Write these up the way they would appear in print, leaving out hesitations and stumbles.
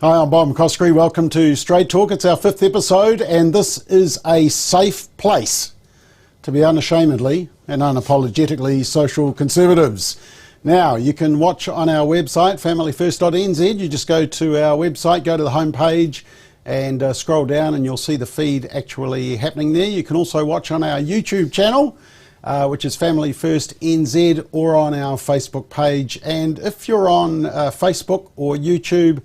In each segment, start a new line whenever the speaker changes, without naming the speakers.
Hi, I'm Bob McCoskrie. Welcome to Straight Talk. It's our 5th episode, and this is a safe place to be unashamedly and unapologetically social conservatives. Now, you can watch on our website, familyfirstnz. You just go to our website, go to the home page, and scroll down, and you'll see the feed actually happening there. You can also watch on our YouTube channel, which is Family First NZ, or on our Facebook page. And if you're on Facebook or YouTube,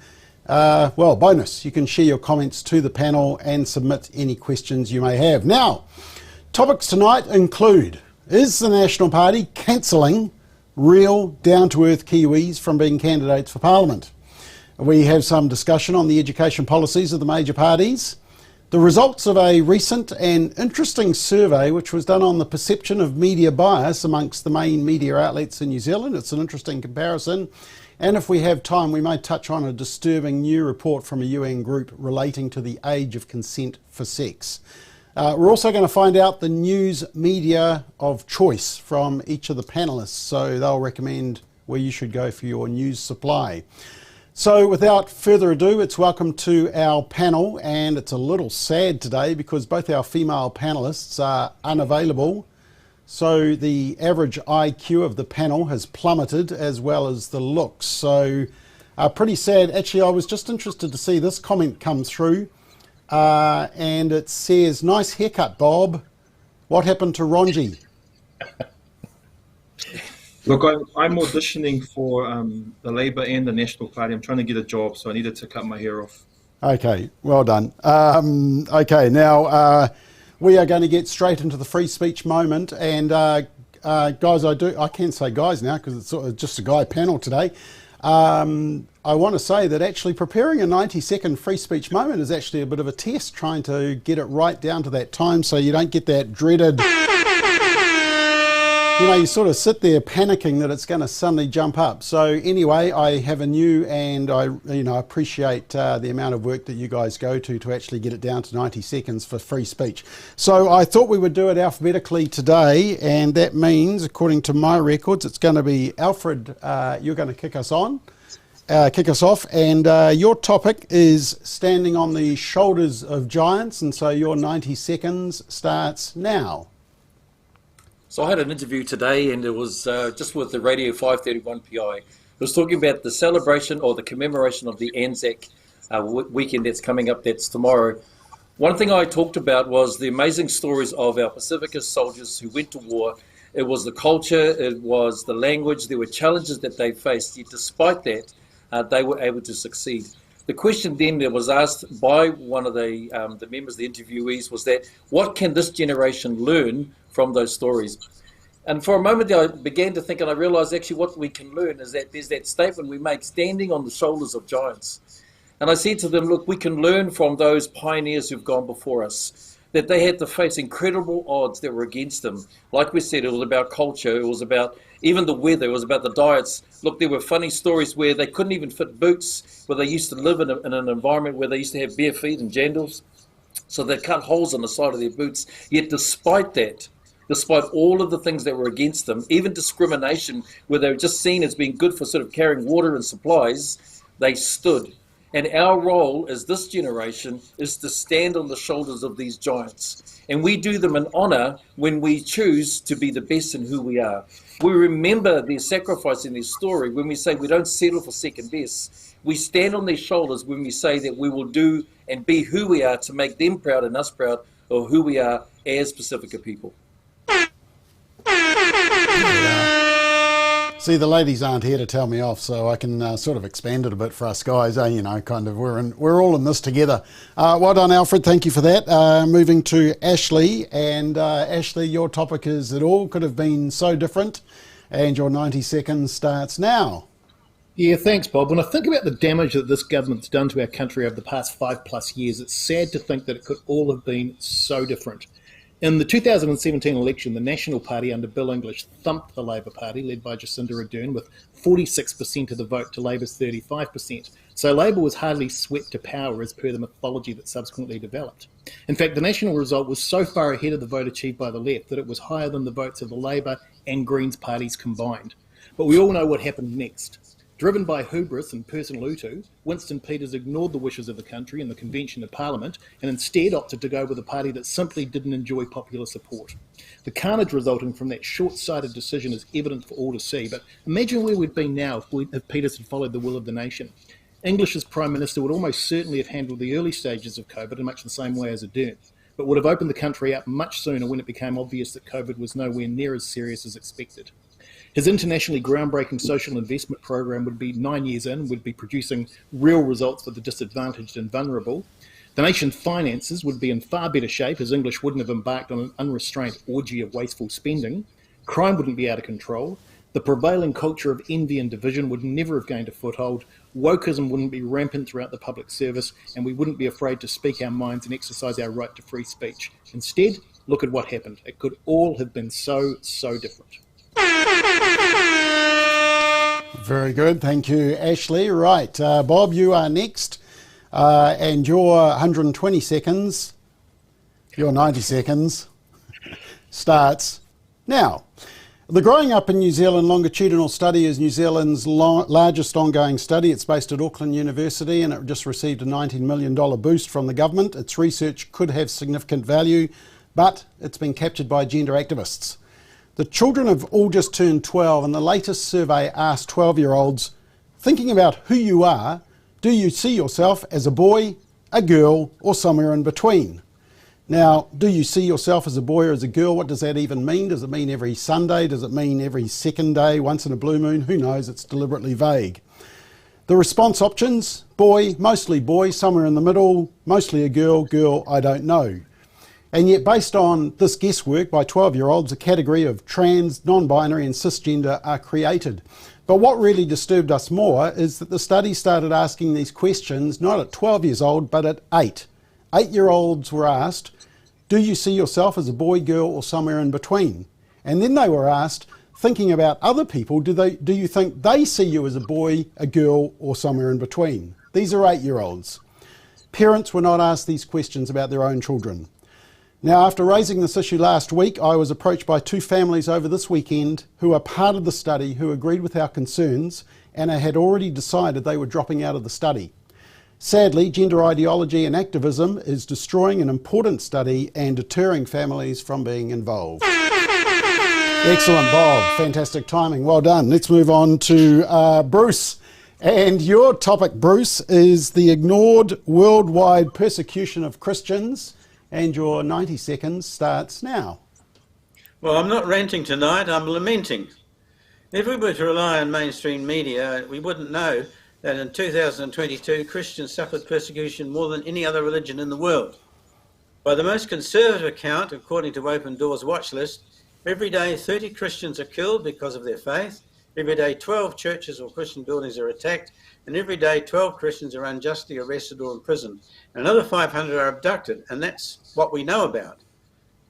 well, bonus, you can share your comments to the panel and submit any questions you may have. Now, topics tonight include, is the National Party cancelling real down-to-earth Kiwis from being candidates for Parliament? We have some discussion on the education policies of the major parties, the results of a recent and interesting survey which was done on the perception of media bias amongst the main media outlets in New Zealand. It's an interesting comparison. And if we have time, we may touch on a disturbing new report from a UN group relating to the age of consent for sex. We're also going to find out the news media of choice from each of the panellists, so they'll recommend where you should go for your news supply. So without further ado, it's welcome to our panel, and it's a little sad today because both our female panellists are unavailable. So the average IQ of the panel has plummeted, as well as the looks. So pretty sad. Actually, I was just interested to see this comment come through. And it says, nice haircut, Bob. What happened to Ronji?
Look, I'm auditioning for the Labour and the National Party. I'm trying to get a job, so I needed to cut my hair off. Okay, well done.
Okay, now we are going to get straight into the free speech moment. And guys, I can say guys now because it's sort of just a guy panel today. I want to say that actually preparing a 90-second free speech moment is actually a bit of a test, trying to get it right down to that time so you don't get that dreaded, you sort of sit there panicking that it's going to suddenly jump up. So anyway, I have a new, and I appreciate the amount of work that you guys go to actually get it down to 90 seconds for free speech. So I thought we would do it alphabetically today, and that means, according to my records, it's going to be Alfred, you're going to kick us off, and your topic is standing on the shoulders of giants, and so your 90 seconds starts now.
So I had an interview today, and it was just with the Radio 531 PI. It was talking about the celebration or the commemoration of the Anzac weekend that's coming up, that's tomorrow. One thing I talked about was the amazing stories of our Pacificist soldiers who went to war. It was the culture, it was the language, there were challenges that they faced, yet despite that, they were able to succeed. The question then that was asked by one of the members, the interviewees, was that what can this generation learn from those stories? And for a moment I began to think, and I realized actually what we can learn is that there's that statement we make, standing on the shoulders of giants. And I said to them, look, we can learn from those pioneers who've gone before us, that they had to face incredible odds that were against them. Like we said, it was about culture, it was about even the weather, it was about the diets. Look, there were funny stories where they couldn't even fit boots, where they used to live in an environment where they used to have bare feet and jandals. So they cut holes on the side of their boots. Yet despite that, despite all of the things that were against them, even discrimination, where they were just seen as being good for sort of carrying water and supplies, they stood. And our role as this generation is to stand on the shoulders of these giants. And we do them an honour when we choose to be the best in who we are. We remember their sacrifice in their story when we say we don't settle for second best. We stand on their shoulders when we say that we will do and be who we are to make them proud and us proud of who we are as Pacifica people.
See, the ladies aren't here to tell me off, so I can sort of expand it a bit for us guys. Kind of we're all in this together. Well done, Alfred. Thank you for that. Moving to Ashley, and Ashley, your topic is it all could have been so different, and your 90 seconds starts now.
Yeah, thanks, Bob. When I think about the damage that this government's done to our country over the past 5+ years, it's sad to think that it could all have been so different. In the 2017 election, the National Party under Bill English thumped the Labour Party, led by Jacinda Ardern, with 46% of the vote to Labour's 35%. So Labour was hardly swept to power as per the mythology that subsequently developed. In fact, the national result was so far ahead of the vote achieved by the left that it was higher than the votes of the Labour and Greens parties combined. But we all know what happened next. Driven by hubris and personal utu, Winston Peters ignored the wishes of the country and the convention of Parliament and instead opted to go with a party that simply didn't enjoy popular support. The carnage resulting from that short-sighted decision is evident for all to see, but imagine where we'd been now if Peters had followed the will of the nation. English as Prime Minister would almost certainly have handled the early stages of COVID in much the same way as Ardern, but would have opened the country up much sooner when it became obvious that COVID was nowhere near as serious as expected. His internationally groundbreaking social investment program would be 9 years in, would be producing real results for the disadvantaged and vulnerable. The nation's finances would be in far better shape as English wouldn't have embarked on an unrestrained orgy of wasteful spending. Crime wouldn't be out of control. The prevailing culture of envy and division would never have gained a foothold. Wokeism wouldn't be rampant throughout the public service, and we wouldn't be afraid to speak our minds and exercise our right to free speech. Instead, look at what happened. It could all have been so different.
Very good. Thank you, Ashley. Right, Bob, you are next. And your 120 seconds, your 90 seconds, starts now. The Growing Up in New Zealand longitudinal study is New Zealand's largest ongoing study. It's based at Auckland University and it just received a $19 million boost from the government. Its research could have significant value, but it's been captured by gender activists. The children have all just turned 12 and the latest survey asked 12-year-olds, thinking about who you are, do you see yourself as a boy, a girl, or somewhere in between? Now, do you see yourself as a boy or as a girl? What does that even mean? Does it mean every Sunday? Does it mean every second day, once in a blue moon? Who knows? It's deliberately vague. The response options, boy, somewhere in the middle, mostly a girl, I don't know. And yet, based on this guesswork by 12-year-olds, a category of trans, non-binary and cisgender are created. But what really disturbed us more is that the study started asking these questions not at 12 years old, but at 8. 8-year-olds were asked, do you see yourself as a boy, girl, or somewhere in between? And then they were asked, thinking about other people, do you think they see you as a boy, a girl, or somewhere in between? These are 8-year-olds. Parents were not asked these questions about their own children. Now, after raising this issue last week, I was approached by 2 families over this weekend who are part of the study, who agreed with our concerns, and had already decided they were dropping out of the study. Sadly, gender ideology and activism is destroying an important study and deterring families from being involved. Excellent, Bob. Fantastic timing. Well done. Let's move on to Bruce. And your topic, Bruce, is the ignored worldwide persecution of Christians. And your 90 seconds starts now.
Well, I'm not ranting tonight, I'm lamenting. If we were to rely on mainstream media, we wouldn't know that in 2022 Christians suffered persecution more than any other religion in the world. By the most conservative account, according to Open Doors watch list, every day 30 Christians are killed because of their faith, every day 12 churches or Christian buildings are attacked, and every day 12 Christians are unjustly arrested or imprisoned. Another 500 are abducted, and that's what we know about.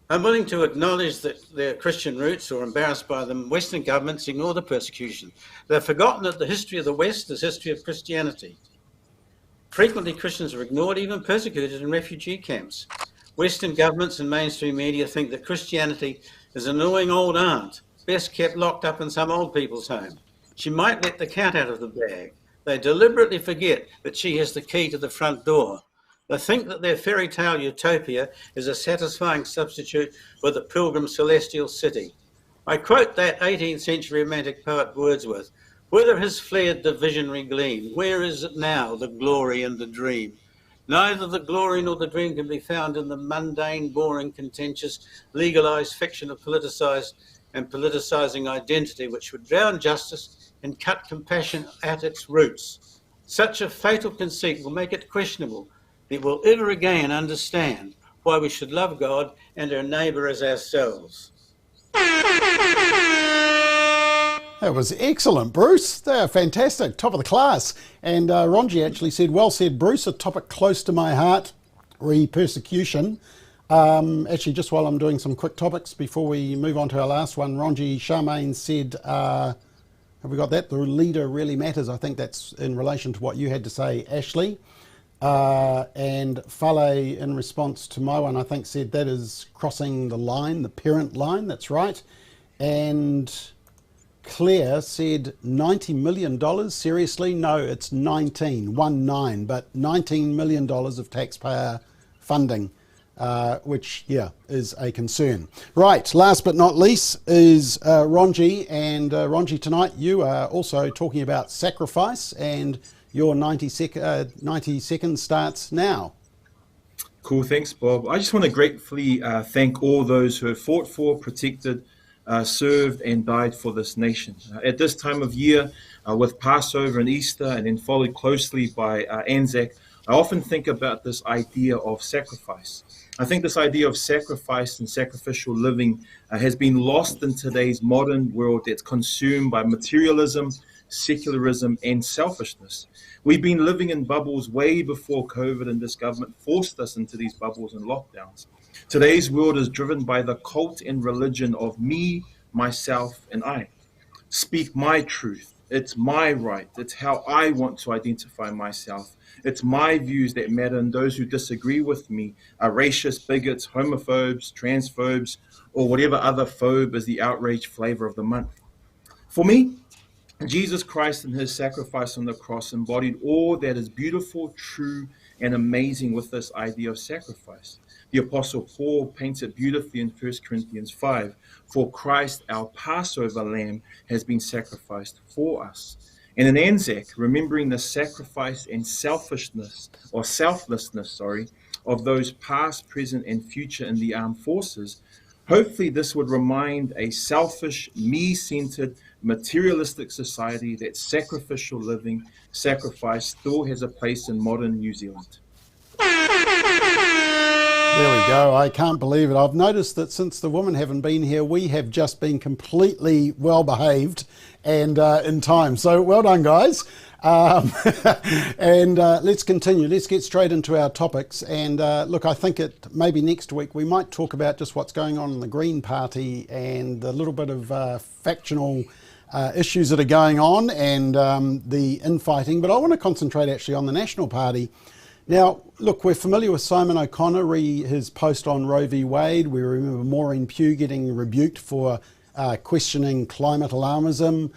I'm willing to acknowledge that their Christian roots, or embarrassed by them, Western governments ignore the persecution. They've forgotten that the history of the West is history of Christianity. Frequently, Christians are ignored, even persecuted in refugee camps. Western governments and mainstream media think that Christianity is an annoying old aunt, best kept locked up in some old people's home. She might let the cat out of the bag. They deliberately forget that she has the key to the front door. They think that their fairy tale utopia is a satisfying substitute for the pilgrim celestial city. I quote that 18th century romantic poet Wordsworth, "Whither has fled the visionary gleam? Where is it now, the glory and the dream? Neither the glory nor the dream can be found in the mundane, boring, contentious, legalised fiction of politicised and politicising identity, which would drown justice and cut compassion at its roots. Such a fatal conceit will make it questionable that we'll ever again understand why we should love God and our neighbour as ourselves."
That was excellent, Bruce. They are fantastic, top of the class. And Ronji actually said, well said, Bruce, a topic close to my heart, persecution. Actually, just while I'm doing some quick topics before we move on to our last one, Ronji Charmaine said, have we got that? The leader really matters. I think that's in relation to what you had to say, Ashley. And Fale, in response to my one, I think said that is crossing the line, the parent line. That's right. And Claire said $90 million. Seriously? No, it's 19, but $19 million of taxpayer funding, which, is a concern. Right, last but not least is Ronji. And Ronji, tonight you are also talking about sacrifice, and your 90 seconds starts now.
Cool, thanks, Bob. I just want to gratefully thank all those who have fought for, protected, served and died for this nation. At this time of year, with Passover and Easter, and then followed closely by Anzac, I often think about this idea of sacrifice. I think this idea of sacrifice and sacrificial living has been lost in today's modern world that's consumed by materialism, secularism and selfishness. We've been living in bubbles way before COVID, and this government forced us into these bubbles and lockdowns. Today's world is driven by the cult and religion of me, myself, and I. Speak my truth. It's my right. It's how I want to identify myself. It's my views that matter, and those who disagree with me are racists, bigots, homophobes, transphobes, or whatever other phobe is the outrage flavor of the month. For me, Jesus Christ and his sacrifice on the cross embodied all that is beautiful, true, and amazing with this idea of sacrifice. The Apostle Paul paints it beautifully in 1 Corinthians 5. For Christ, our Passover lamb, has been sacrificed for us. And in Anzac, remembering the sacrifice and selflessness of those past, present, and future in the armed forces, hopefully this would remind a selfish, me-centered, materialistic society that sacrificial living, sacrifice still has a place in modern New Zealand.
There we go. I can't believe it. I've noticed that since the women haven't been here, we have just been completely well behaved and in time. So well done, guys. And let's continue. Let's get straight into our topics. And look, I think maybe next week we might talk about just what's going on in the Green Party and a little bit of factional issues that are going on and the infighting. But I want to concentrate actually on the National Party. Now, look, we're familiar with Simon O'Connor, his post on Roe v. Wade. We remember Maureen Pugh getting rebuked for questioning climate alarmism.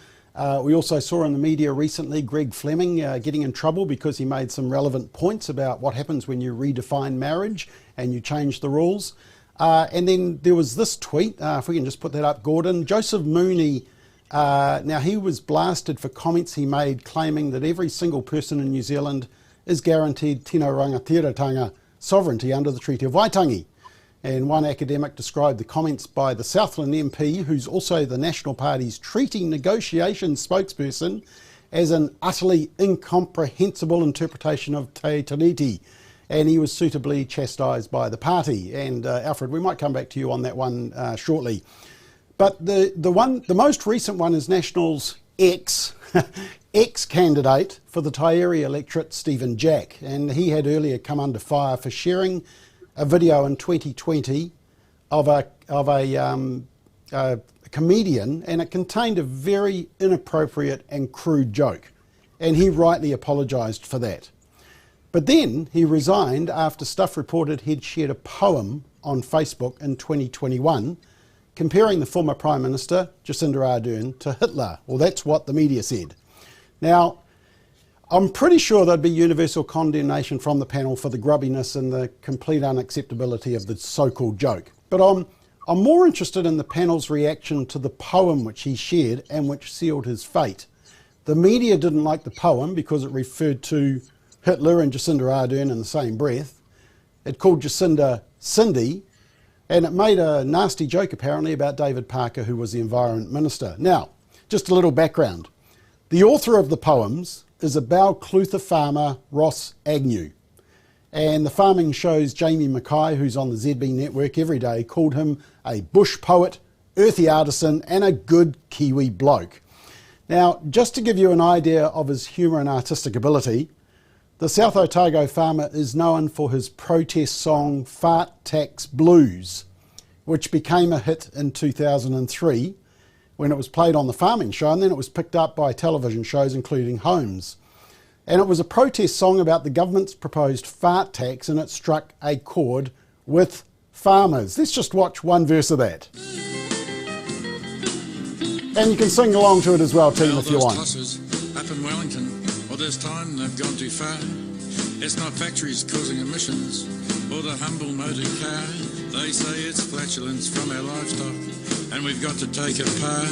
We also saw in the media recently Greg Fleming getting in trouble because he made some relevant points about what happens when you redefine marriage and you change the rules. And then there was this tweet, if we can just put that up, Gordon. Joseph Mooney, now he was blasted for comments he made claiming that every single person in New Zealand is guaranteed tino rangatiratanga sovereignty under the Treaty of Waitangi. And one academic described the comments by the Southland MP, who's also the National Party's treaty negotiation spokesperson, as an utterly incomprehensible interpretation of Te Tiriti. And he was suitably chastised by the party. And Alfred, we might come back to you on that one shortly. But the most recent one is National's ex-candidate for the Tairi electorate, Stephen Jack, and he had earlier come under fire for sharing a video in 2020 of a comedian, and it contained a very inappropriate and crude joke, and he rightly apologised for that. But then he resigned after Stuff reported he'd shared a poem on Facebook in 2021 comparing the former Prime Minister, Jacinda Ardern, to Hitler. Well, that's what the media said. Now, I'm pretty sure there'd be universal condemnation from the panel for the grubbiness and the complete unacceptability of the so-called joke. But I'm more interested in the panel's reaction to the poem which he shared and which sealed his fate. The media didn't like the poem because it referred to Hitler and Jacinda Ardern in the same breath. It called Jacinda Cindy, and it made a nasty joke apparently about David Parker, who was the Environment Minister. Now, just a little background. The author of the poems is a Balclutha farmer, Ross Agnew. And the farming show's Jamie Mackay, who's on the ZB network every day, called him a bush poet, earthy artisan, and a good Kiwi bloke. Now, just to give you an idea of his humour and artistic ability, the South Otago farmer is known for his protest song Fart Tax Blues, which became a hit in 2003 when it was played on the farming show, and then it was picked up by television shows including Homes. And it was a protest song about the government's proposed fart tax, and it struck a chord with farmers. Let's just watch one verse of that. And you can sing along to it as well, team, if you want.
Tossers up in Wellington, well, this time they've gone too far. It's not factories causing emissions or the humble motor car. They say it's flatulence from our livestock and we've got to take it apart.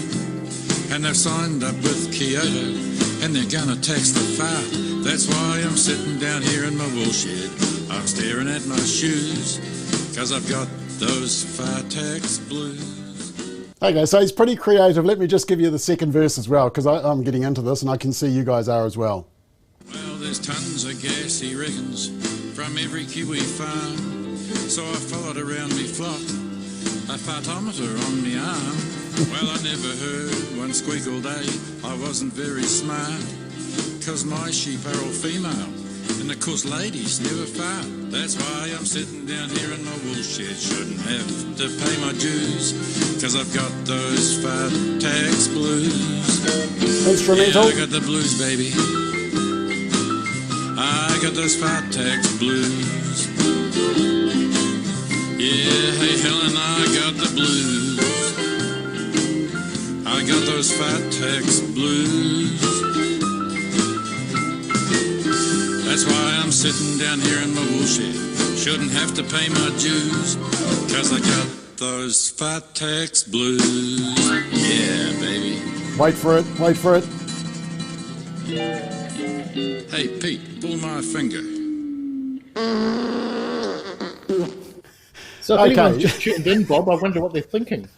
And they've signed up with Kyoto and they're gonna tax the far. That's why I'm sitting down here in my wool shed. I'm staring at my shoes, cause I've got those far tax blues.
Okay, so he's pretty creative. Let me just give you the second verse as well, because I'm getting into this and I can see you guys are as well.
Well, there's tons of gas, he reckons, from every Kiwi farm. So I followed around me flock, a fartometer on me arm. Well, I never heard one squeak all day. I wasn't very smart, cause my sheep are all female. And of course ladies never fart. That's why I'm sitting down here in my wool shed. Shouldn't have to pay my dues, cause I've got those fat tax blues.
Instrumental.
Yeah, I got the blues, baby. I got those fat tax blues. Yeah, hey Helen, I got the blues. I got those fat tax blues. That's why I'm sitting down here in my wool shed. Shouldn't have to pay my dues, cause I got those fat tax blues. Yeah, baby.
Wait for it, wait for it.
Hey, Pete, pull my finger.
So if
Okay.
anyone's just tuned in, Bob, I wonder what they're thinking.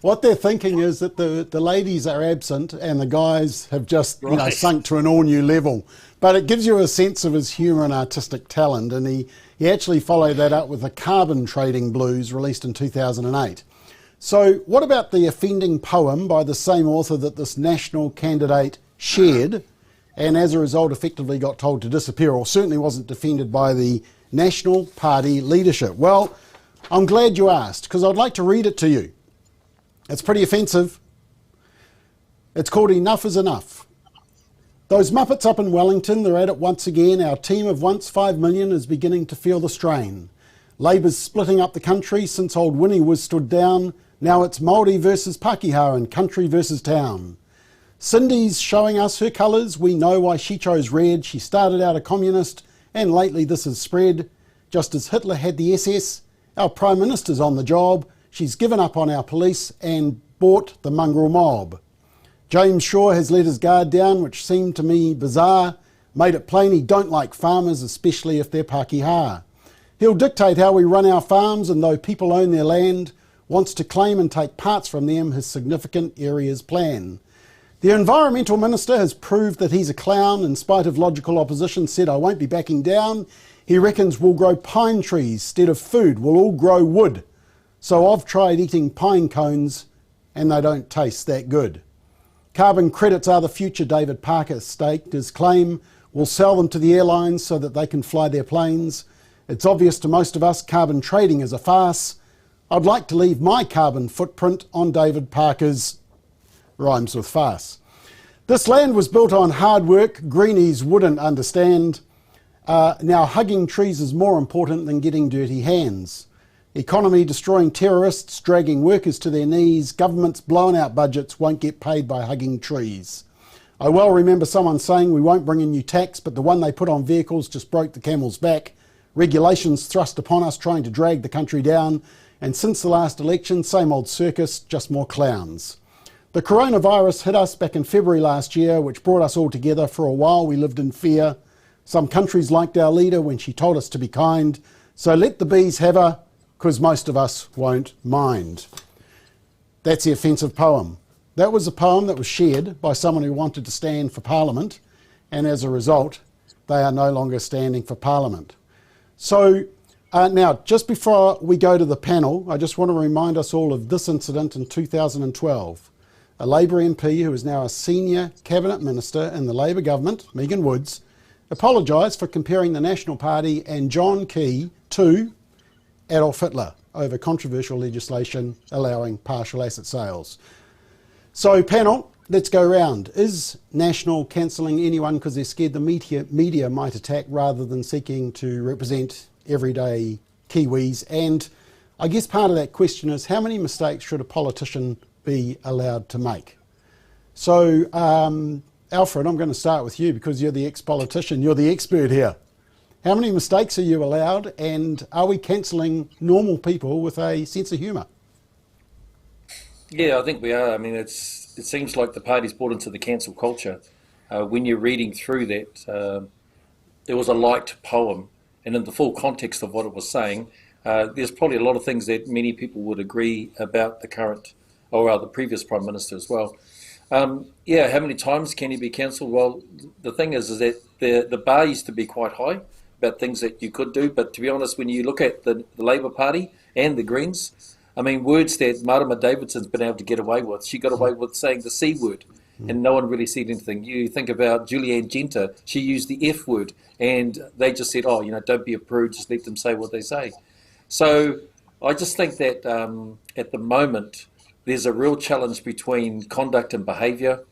What they're thinking is that the ladies are absent and the guys have just
Right.
sunk to an all new level. But it gives you a sense of his humour and artistic talent, and he actually followed that up with the Carbon Trading Blues released in 2008. So what about the offending poem by the same author that this national candidate shared and as a result effectively got told to disappear, or certainly wasn't defended by the National Party leadership? Well, I'm glad you asked, because I'd like to read it to you. It's pretty offensive. It's called Enough is Enough. Those Muppets up in Wellington, they're at it once again. Our team of once 5 million is beginning to feel the strain. Labour's splitting up the country since old Winnie was stood down. Now it's Māori versus Pākehā and country versus town. Cindy's showing us her colours. We know why she chose red. She started out a communist and lately this has spread. Just as Hitler had the SS, our Prime Minister's on the job. She's given up on our police and bought the mongrel mob. James Shaw has let his guard down, which seemed to me bizarre. Made it plain he don't like farmers, especially if they're Pākehā. He'll dictate how we run our farms, and though people own their land, wants to claim and take parts from them his significant areas plan. The Environmental Minister has proved that he's a clown. In spite of logical opposition, said I won't be backing down. He reckons we'll grow pine trees instead of food. We'll all grow wood. So I've tried eating pine cones and they don't taste that good. Carbon credits are the future, David Parker staked. His claim will sell them to the airlines so that they can fly their planes. It's obvious to most of us carbon trading is a farce. I'd like to leave my carbon footprint on David Parker's, rhymes with farce. This land was built on hard work, greenies wouldn't understand. Now hugging trees is more important than getting dirty hands. Economy destroying terrorists, dragging workers to their knees. Governments blowing out budgets won't get paid by hugging trees. I well remember someone saying we won't bring a new tax, but the one they put on vehicles just broke the camel's back. Regulations thrust upon us trying to drag the country down. And since the last election, same old circus, just more clowns. The coronavirus hit us back in February last year, which brought us all together. For a while we lived in fear. Some countries liked our leader when she told us to be kind. So let the bees have her, because most of us won't mind. That's the offensive poem. That was a poem that was shared by someone who wanted to stand for Parliament, and as a result, they are no longer standing for Parliament. So now, just before we go to the panel, I just want to remind us all of this incident in 2012. A Labour MP who is now a senior cabinet minister in the Labour government, Megan Woods, apologised for comparing the National Party and John Key to Adolf Hitler over controversial legislation allowing partial asset sales. So panel, let's go round. Is National cancelling anyone because they're scared the media might attack rather than seeking to represent everyday Kiwis? And I guess part of that question is how many mistakes should a politician be allowed to make. So, Alfred, I'm going to start with you because you're the ex-politician, you're the expert here. How many mistakes are you allowed, and are we cancelling normal people with a sense of humour?
Yeah, I think we are. I mean, it seems like the party's bought into the cancel culture. When you're reading through that, there was a liked poem, and in the full context of what it was saying, there's probably a lot of things that many people would agree about the current, or the previous Prime Minister as well. Yeah, how many times can he be cancelled? Well, the thing is that the bar used to be quite high about things that you could do, but to be honest, when you look at the Labour Party and the Greens, I mean, words that Marama Davidson's been able to get away with. She got away with saying the C word, and no one really said anything. You think about Julianne Genter, she used the F word, and they just said, oh, don't be a prude, just let them say what they say. So I just think that at the moment, there's a real challenge between conduct and behaviour.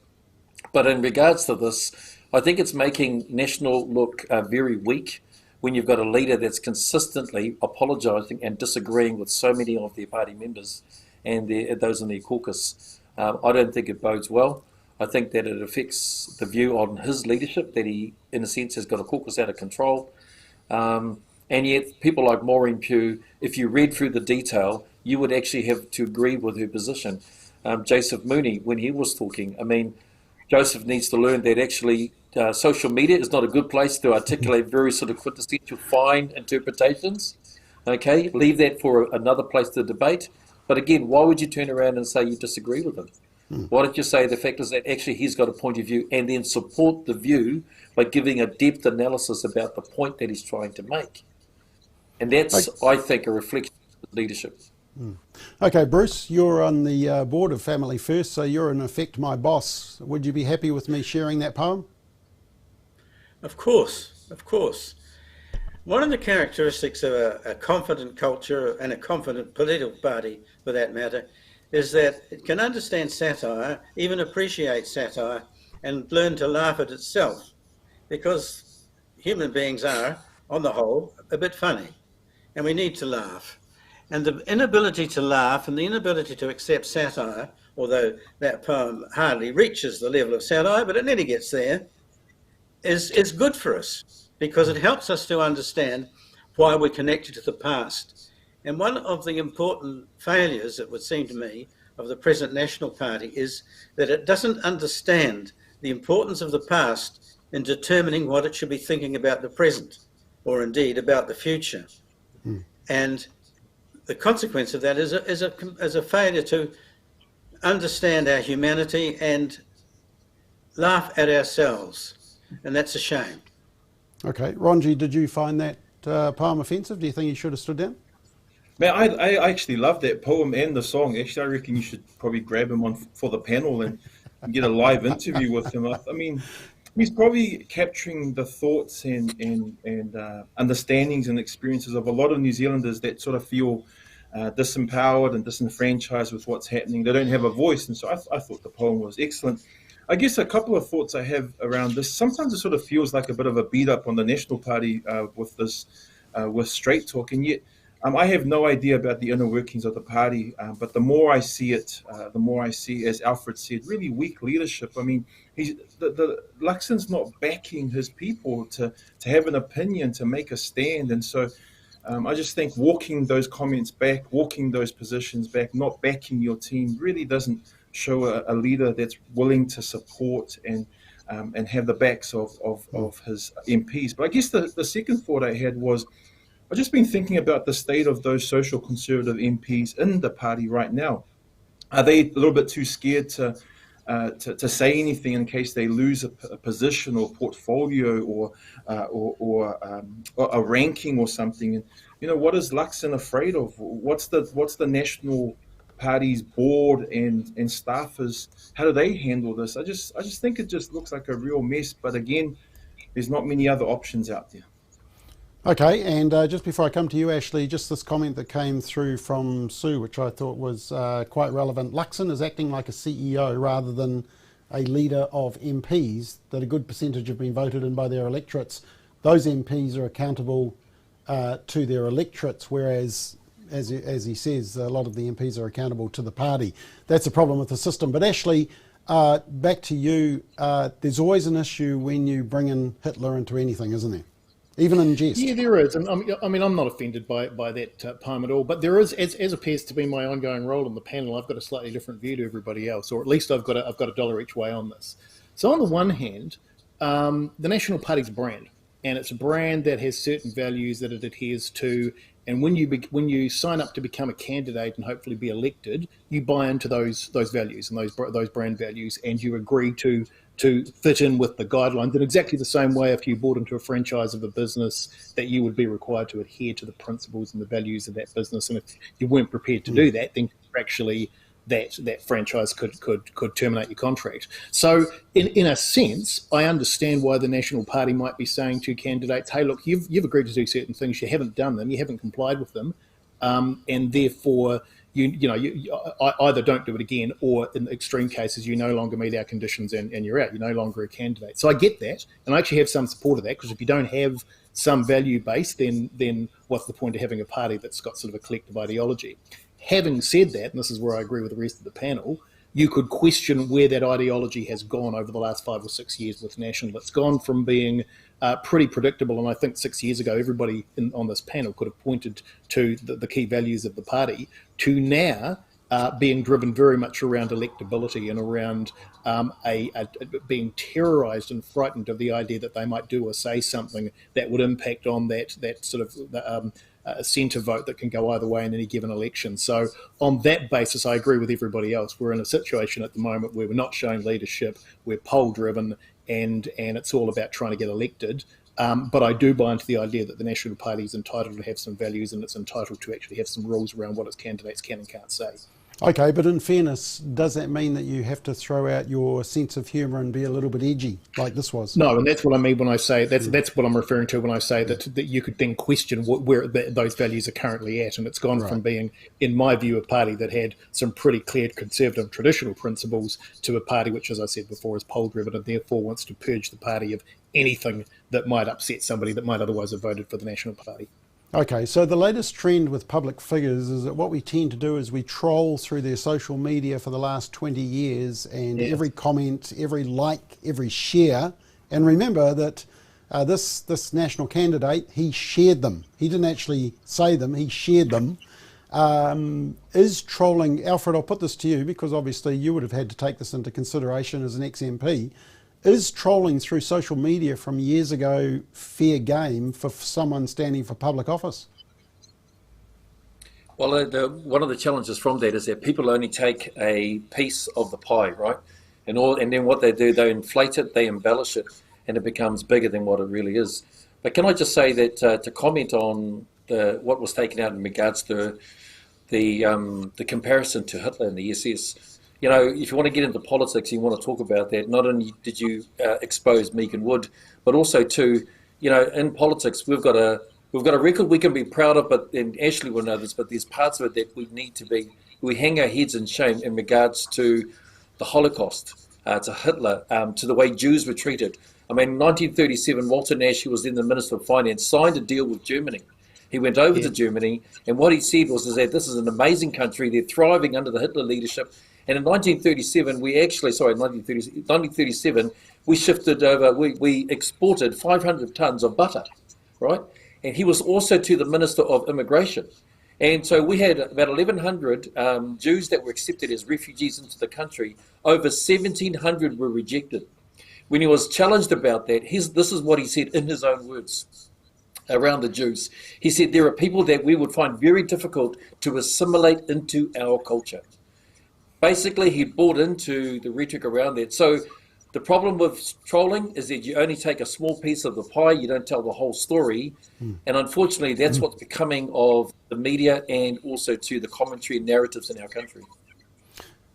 But in regards to this, I think it's making National look very weak when you've got a leader that's consistently apologising and disagreeing with so many of their party members and those in their caucus. I don't think it bodes well. I think that it affects the view on his leadership, that he, in a sense, has got a caucus out of control. And yet, people like Maureen Pugh, if you read through the detail, you would actually have to agree with her position. Joseph Mooney, when he was talking, I mean, Joseph needs to learn that actually social media is not a good place to articulate very sort of quintessential fine interpretations. Okay, leave that for another place to debate. But again, why would you turn around and say you disagree with him? Why don't you say the fact is that actually he's got a point of view and then support the view by giving a depth analysis about the point that he's trying to make? And that's, I think, a reflection of leadership.
Okay, Bruce, you're on the board of Family First, so you're in effect my boss. Would you be happy with me sharing that poem?
Of course, of course. One of the characteristics of a confident culture and a confident political party, for that matter, is that it can understand satire, even appreciate satire, and learn to laugh at itself, because human beings are, on the whole, a bit funny, and we need to laugh. And the inability to laugh and the inability to accept satire, although that poem hardly reaches the level of satire, but it nearly gets there, is good for us, because it helps us to understand why we're connected to the past. And one of the important failures, it would seem to me, of the present National Party is that it doesn't understand the importance of the past in determining what it should be thinking about the present, or indeed about the future. And the consequence of that is a failure to understand our humanity and laugh at ourselves. And that's a shame.
Okay. Ronji, did you find that poem offensive? Do you think he should have stood down?
Man, I actually love that poem and the song. Actually, I reckon you should probably grab him on for the panel and get a live interview with him. I mean, he's probably capturing the thoughts and understandings and experiences of a lot of New Zealanders that sort of feel disempowered and disenfranchised with what's happening. They don't have a voice. And so I thought the poem was excellent. I guess a couple of thoughts I have around this. Sometimes it sort of feels like a bit of a beat up on the National Party with this, with StraightTalk. And yet I have no idea about the inner workings of the party. But the more I see it, the more I see, as Alfred said, really weak leadership. I mean, the Luxon's not backing his people to have an opinion, to make a stand. And so I just think walking those comments back, walking those positions back, not backing your team really doesn't show a leader that's willing to support and have the backs of his MPs. But I guess the second thought I had was, I've just been thinking about the state of those social conservative MPs in the party right now. Are they a little bit too scared to say anything in case they lose a position or portfolio or a ranking or something? And what is Luxon afraid of? What's the National Party's board and staffers? How do they handle this? I just think it just looks like a real mess. But again, there's not many other options out there.
Okay, and just before I come to you, Ashley, just this comment that came through from Sue, which I thought was quite relevant. Luxon is acting like a CEO rather than a leader of MPs that a good percentage have been voted in by their electorates. Those MPs are accountable to their electorates, whereas as he says, a lot of the MPs are accountable to the party. That's a problem with the system. But Ashley, back to you. There's always an issue when you bring in Hitler into anything, isn't there? Even in jest.
Yeah, there is. And I mean, I'm not offended by that poem at all. But there is, as appears to be my ongoing role on the panel, I've got a slightly different view to everybody else, or at least I've got a dollar each way on this. So on the one hand, the National Party's a brand, and it's a brand that has certain values that it adheres to. And when you sign up to become a candidate and hopefully be elected, you buy into those values and those brand values, and you agree to fit in with the guidelines in exactly the same way if you bought into a franchise of a business that you would be required to adhere to the principles and the values of that business. And if you weren't prepared to do that, then actually that franchise could terminate your contract. So in a sense, I understand why the National Party might be saying to candidates, hey, look, you've agreed to do certain things, you haven't done them, you haven't complied with them, and therefore you either don't do it again, or in extreme cases, you no longer meet our conditions and you're out. You're no longer a candidate. So I get that, and I actually have some support of that, because if you don't have some value base, then what's the point of having a party that's got sort of a collective ideology? Having said that, and this is where I agree with the rest of the panel, you could question where that ideology has gone over the last 5 or 6 years with National. It's gone from being pretty predictable, and I think 6 years ago everybody on this panel could have pointed to the key values of the party, to now being driven very much around electability and around being terrorised and frightened of the idea that they might do or say something that would impact on that sort of centre vote that can go either way in any given election. So on that basis, I agree with everybody else. We're in a situation at the moment where we're not showing leadership, we're poll-driven, and it's all about trying to get elected. But I do buy into the idea that the National Party is entitled to have some values, and it's entitled to actually have some rules around what its candidates can and can't say.
Okay, but in fairness, does that mean that you have to throw out your sense of humour and be a little bit edgy, like this was?
No, and that's what I mean when I say that's what I'm referring to when I say that you could then question where those values are currently at, and it's gone from being, in my view, a party that had some pretty clear conservative traditional principles to a party which, as I said before, is poll-driven and therefore wants to purge the party of anything that might upset somebody that might otherwise have voted for the National Party.
Okay, so the latest trend with public figures is that what we tend to do is we troll through their social media for the last 20 years, and every comment, every like, every share. And remember that this national candidate, he shared them. He didn't actually say them, he shared them. Is trolling, Alfred, I'll put this to you because obviously you would have had to take this into consideration as an ex-MP. Is trolling through social media from years ago fair game for someone standing for public office?
Well, one of the challenges from that is that people only take a piece of the pie, right? And then what they do, they inflate it, they embellish it, and it becomes bigger than what it really is. But can I just say that to comment on what was taken out in regards to the comparison to Hitler and the SS? You know, if you want to get into politics, you want to talk about that. Not only did you expose Megan Wood, but also too, you know, in politics we've got a record we can be proud of. But and Ashley will know this, but there's parts of it that we hang our heads in shame in regards to the Holocaust, to Hitler, to the way Jews were treated. I mean, in 1937, Walter Nash, who was then the Minister of Finance, signed a deal with Germany. He went over to Germany, and what he said was that this is an amazing country. They're thriving under the Hitler leadership. And in 1937, 1937, we shifted over, we exported 500 tons of butter, right? And he was also to the Minister of Immigration. And so we had about 1,100 Jews that were accepted as refugees into the country. Over 1,700 were rejected. When he was challenged about that, this is what he said in his own words around the Jews. He said, there are people that we would find very difficult to assimilate into our culture. Basically, he bought into the rhetoric around that. So the problem with trolling is that you only take a small piece of the pie, you don't tell the whole story. And unfortunately, that's what's becoming of the media and also to the commentary and narratives in our country.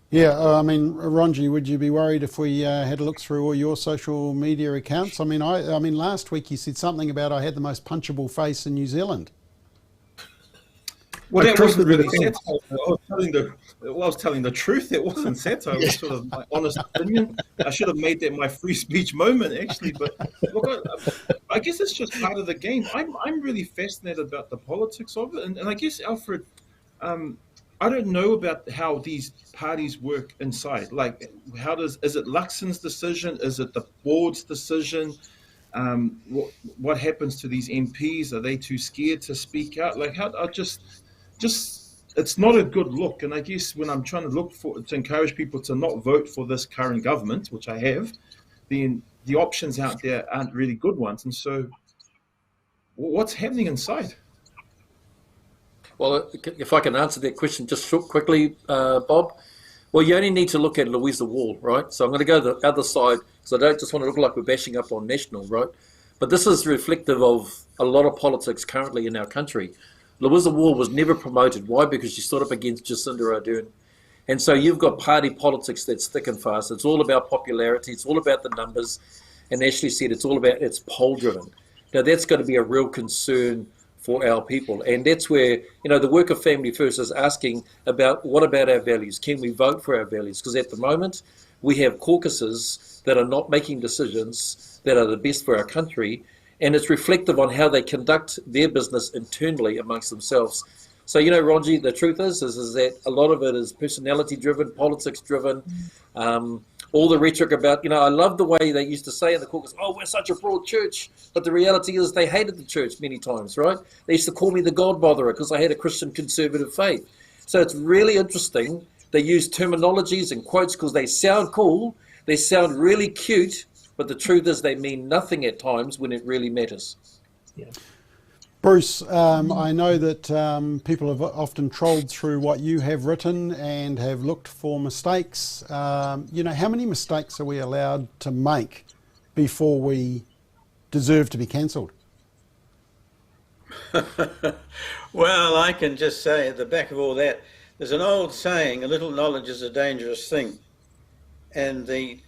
Yeah, I mean, Ronji, would you be worried if we had a look through all your social media accounts? I mean, last week you said something about I had the most punchable face in New Zealand.
Well,
The
that
truth
wasn't
of the
really
thing.
satire. I was telling the truth. It wasn't satire. It was sort of my honest opinion. I should have made that my free speech moment, actually. But look, I guess it's just part of the game. I'm really fascinated about the politics of it, and I guess Alfred, I don't know about how these parties work inside. Like, is it Luxon's decision? Is it the board's decision? What happens to these MPs? Are they too scared to speak out? Like, how? I just it's not a good look. And I guess when I'm trying to encourage people to not vote for this current government, which I have, then the options out there aren't really good ones. And so, what's happening inside?
Well, if I can answer that question just quickly, Bob. Well, you only need to look at Louisa Wall, right? So I'm going to go the other side, so I don't just want to look like we're bashing up on National, right? But this is reflective of a lot of politics currently in our country. Louisa Wall was never promoted. Why? Because she stood up against Jacinda Ardern. And so you've got party politics that's thick and fast. It's all about popularity. It's all about the numbers. And Ashley said it's poll driven. Now that's going to be a real concern for our people. And that's where, the work of Family First is asking about what about our values? Can we vote for our values? Because at the moment, we have caucuses that are not making decisions that are the best for our country. And it's reflective on how they conduct their business internally amongst themselves. So, Ronji, the truth is that a lot of it is personality driven, politics driven. All the rhetoric about, I love the way they used to say in the caucus, oh, we're such a broad church. But the reality is they hated the church many times, right? They used to call me the God botherer because I had a Christian conservative faith. So it's really interesting. They use terminologies and quotes because they sound cool. They sound really cute. But the truth is they mean nothing at times when it really matters.
Yeah.
Bruce, I know that people have often trolled through what you have written and have looked for mistakes. How many mistakes are we allowed to make before we deserve to be cancelled?
Well, I can just say at the back of all that, there's an old saying, a little knowledge is a dangerous thing. And the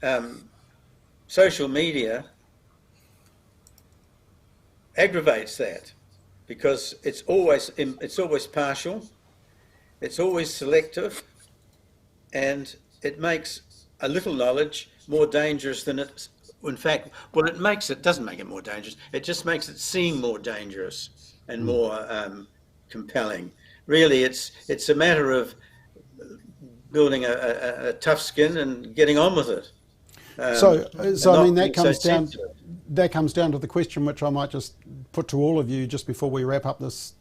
social media aggravates that. Because it's always partial, it's always selective, and it makes a little knowledge more dangerous than it's. In fact, it doesn't make it more dangerous. It just makes it seem more dangerous and more compelling. Really, it's a matter of building a tough skin and getting on with it.
So I mean, that comes down to the question which I might just put to all of you just before we wrap up this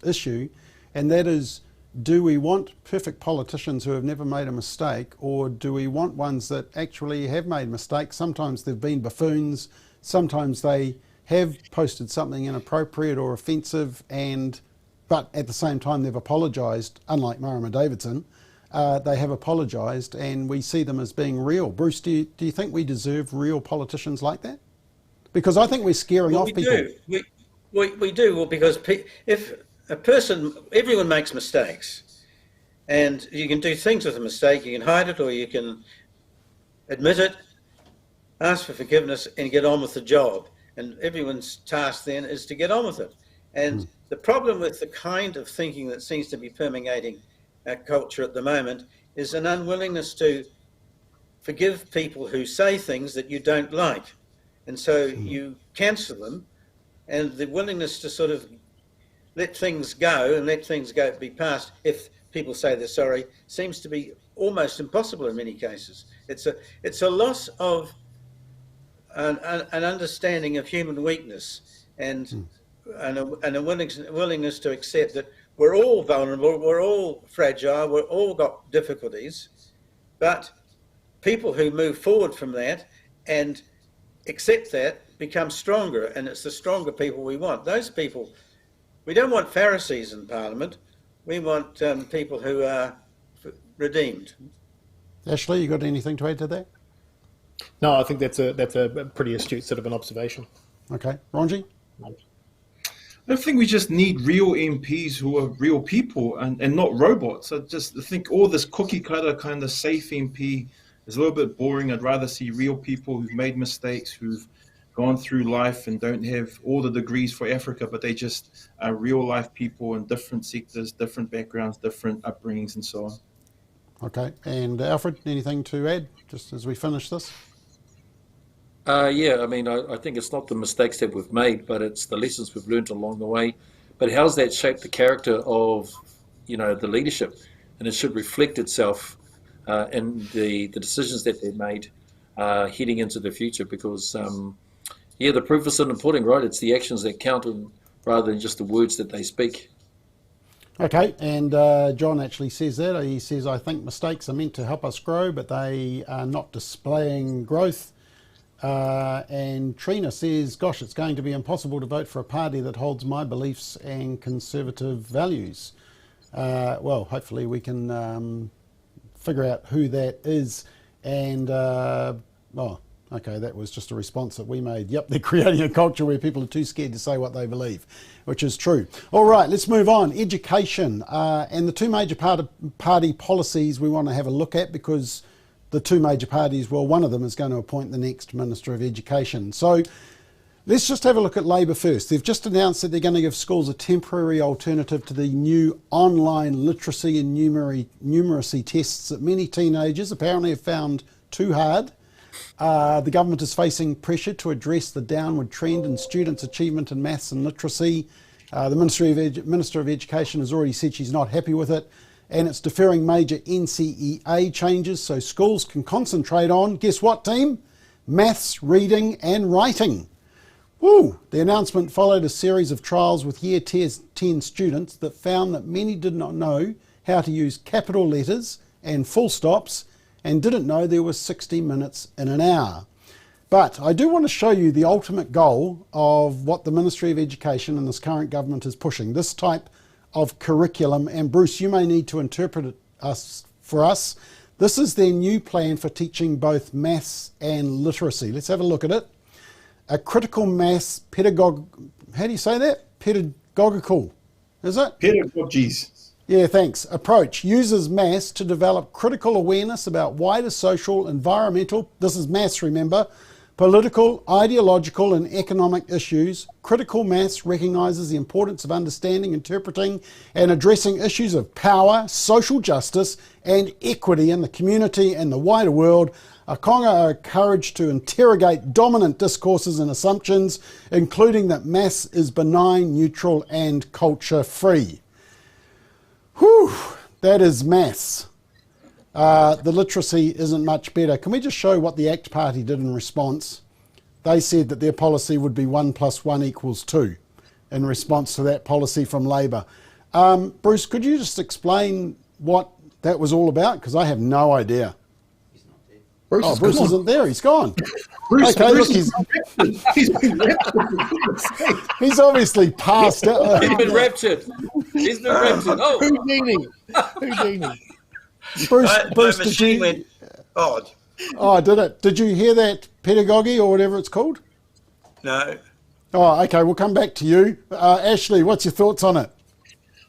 issue, and that is, do we want perfect politicians who have never made a mistake, or do we want ones that actually have made mistakes? Sometimes they've been buffoons, sometimes they have posted something inappropriate or offensive, but at the same time they've apologised, unlike Marama Davidson. They have apologised, and we see them as being real. Bruce, do you think we deserve real politicians like that? Because I think we're scaring off people.
We do. Well, because if a person, everyone makes mistakes, and you can do things with a mistake. You can hide it, or you can admit it, ask for forgiveness, and get on with the job. And everyone's task then is to get on with it. And the problem with the kind of thinking that seems to be permeating our culture at the moment is an unwillingness to forgive people who say things that you don't like. And so you cancel them, and the willingness to sort of let things go and let things go be past if people say they're sorry seems to be almost impossible in many cases. It's a loss of an understanding of human weakness and a willingness to accept that we're all vulnerable, we're all fragile, we've all got difficulties, but people who move forward from that and accept that become stronger, and it's the stronger people we want. Those people, we don't want Pharisees in Parliament, we want people who are redeemed.
Ashley, you got anything to add to that?
No, I think that's a pretty astute sort of an observation.
Okay. Ronji?
I think we just need real MPs who are real people and not robots. I just think all this cookie cutter kind of safe MP is a little bit boring. I'd rather see real people who've made mistakes, who've gone through life and don't have all the degrees for Africa, but they just are real life people in different sectors, different backgrounds, different upbringings, and so on.
Okay, and Alfred, anything to add just as we finish this?
Yeah, I mean, I think it's not the mistakes that we've made, but it's the lessons we've learned along the way. But how's that shaped the character of, the leadership? And it should reflect itself in the decisions that they've made heading into the future, because, the proof is in the pudding, right? It's the actions that count rather than just the words that they speak.
Okay, and John actually says that. He says, I think mistakes are meant to help us grow, but they are not displaying growth. And Trina says, gosh, it's going to be impossible to vote for a party that holds my beliefs and conservative values. Well, hopefully we can figure out who that is. And, okay, that was just a response that we made. Yep, they're creating a culture where people are too scared to say what they believe, which is true. All right, let's move on. Education and the two major party policies we want to have a look at, because the two major parties, well, one of them is going to appoint the next Minister of Education. So let's just have a look at Labor first. They've just announced that they're going to give schools a temporary alternative to the new online literacy and numeracy tests that many teenagers apparently have found too hard. The government is facing pressure to address the downward trend in students' achievement in maths and literacy. The Minister of Education has already said she's not happy with it, and it's deferring major NCEA changes so schools can concentrate on, guess what, team? Maths, reading and writing. Woo! The announcement followed a series of trials with Year 10 students that found that many did not know how to use capital letters and full stops and didn't know there was 60 minutes in an hour. But I do want to show you the ultimate goal of what the Ministry of Education and this current government is pushing, this type of curriculum. And Bruce, you may need to interpret it for us. This is their new plan for teaching both maths and literacy. Let's have a look at it. A critical maths how do you say that? Pedagogical, is it?
Pedagogies.
Yeah, thanks. Approach uses maths to develop critical awareness about wider social, environmental, this is maths, remember, political, ideological and economic issues. Critical maths recognises the importance of understanding, interpreting and addressing issues of power, social justice and equity in the community and the wider world. Akonga are encouraged to interrogate dominant discourses and assumptions, including that maths is benign, neutral and culture free. Whew, that is maths. The literacy isn't much better. Can we just show what the ACT Party did in response? They said that their policy would be 1 + 1 = 2 in response to that policy from Labor. Bruce, could you just explain what that was all about? Because I have no idea. Bruce isn't there. He's gone.
Bruce,
okay,
Bruce
look, he's obviously passed out.
He's been raptured. He's been raptured. Oh,
Houdini.
Bruce,
my machine went odd.
Oh, did it? Did you hear that pedagogy or whatever it's called?
No.
Oh, okay. We'll come back to you. Ashley, what's your thoughts on it?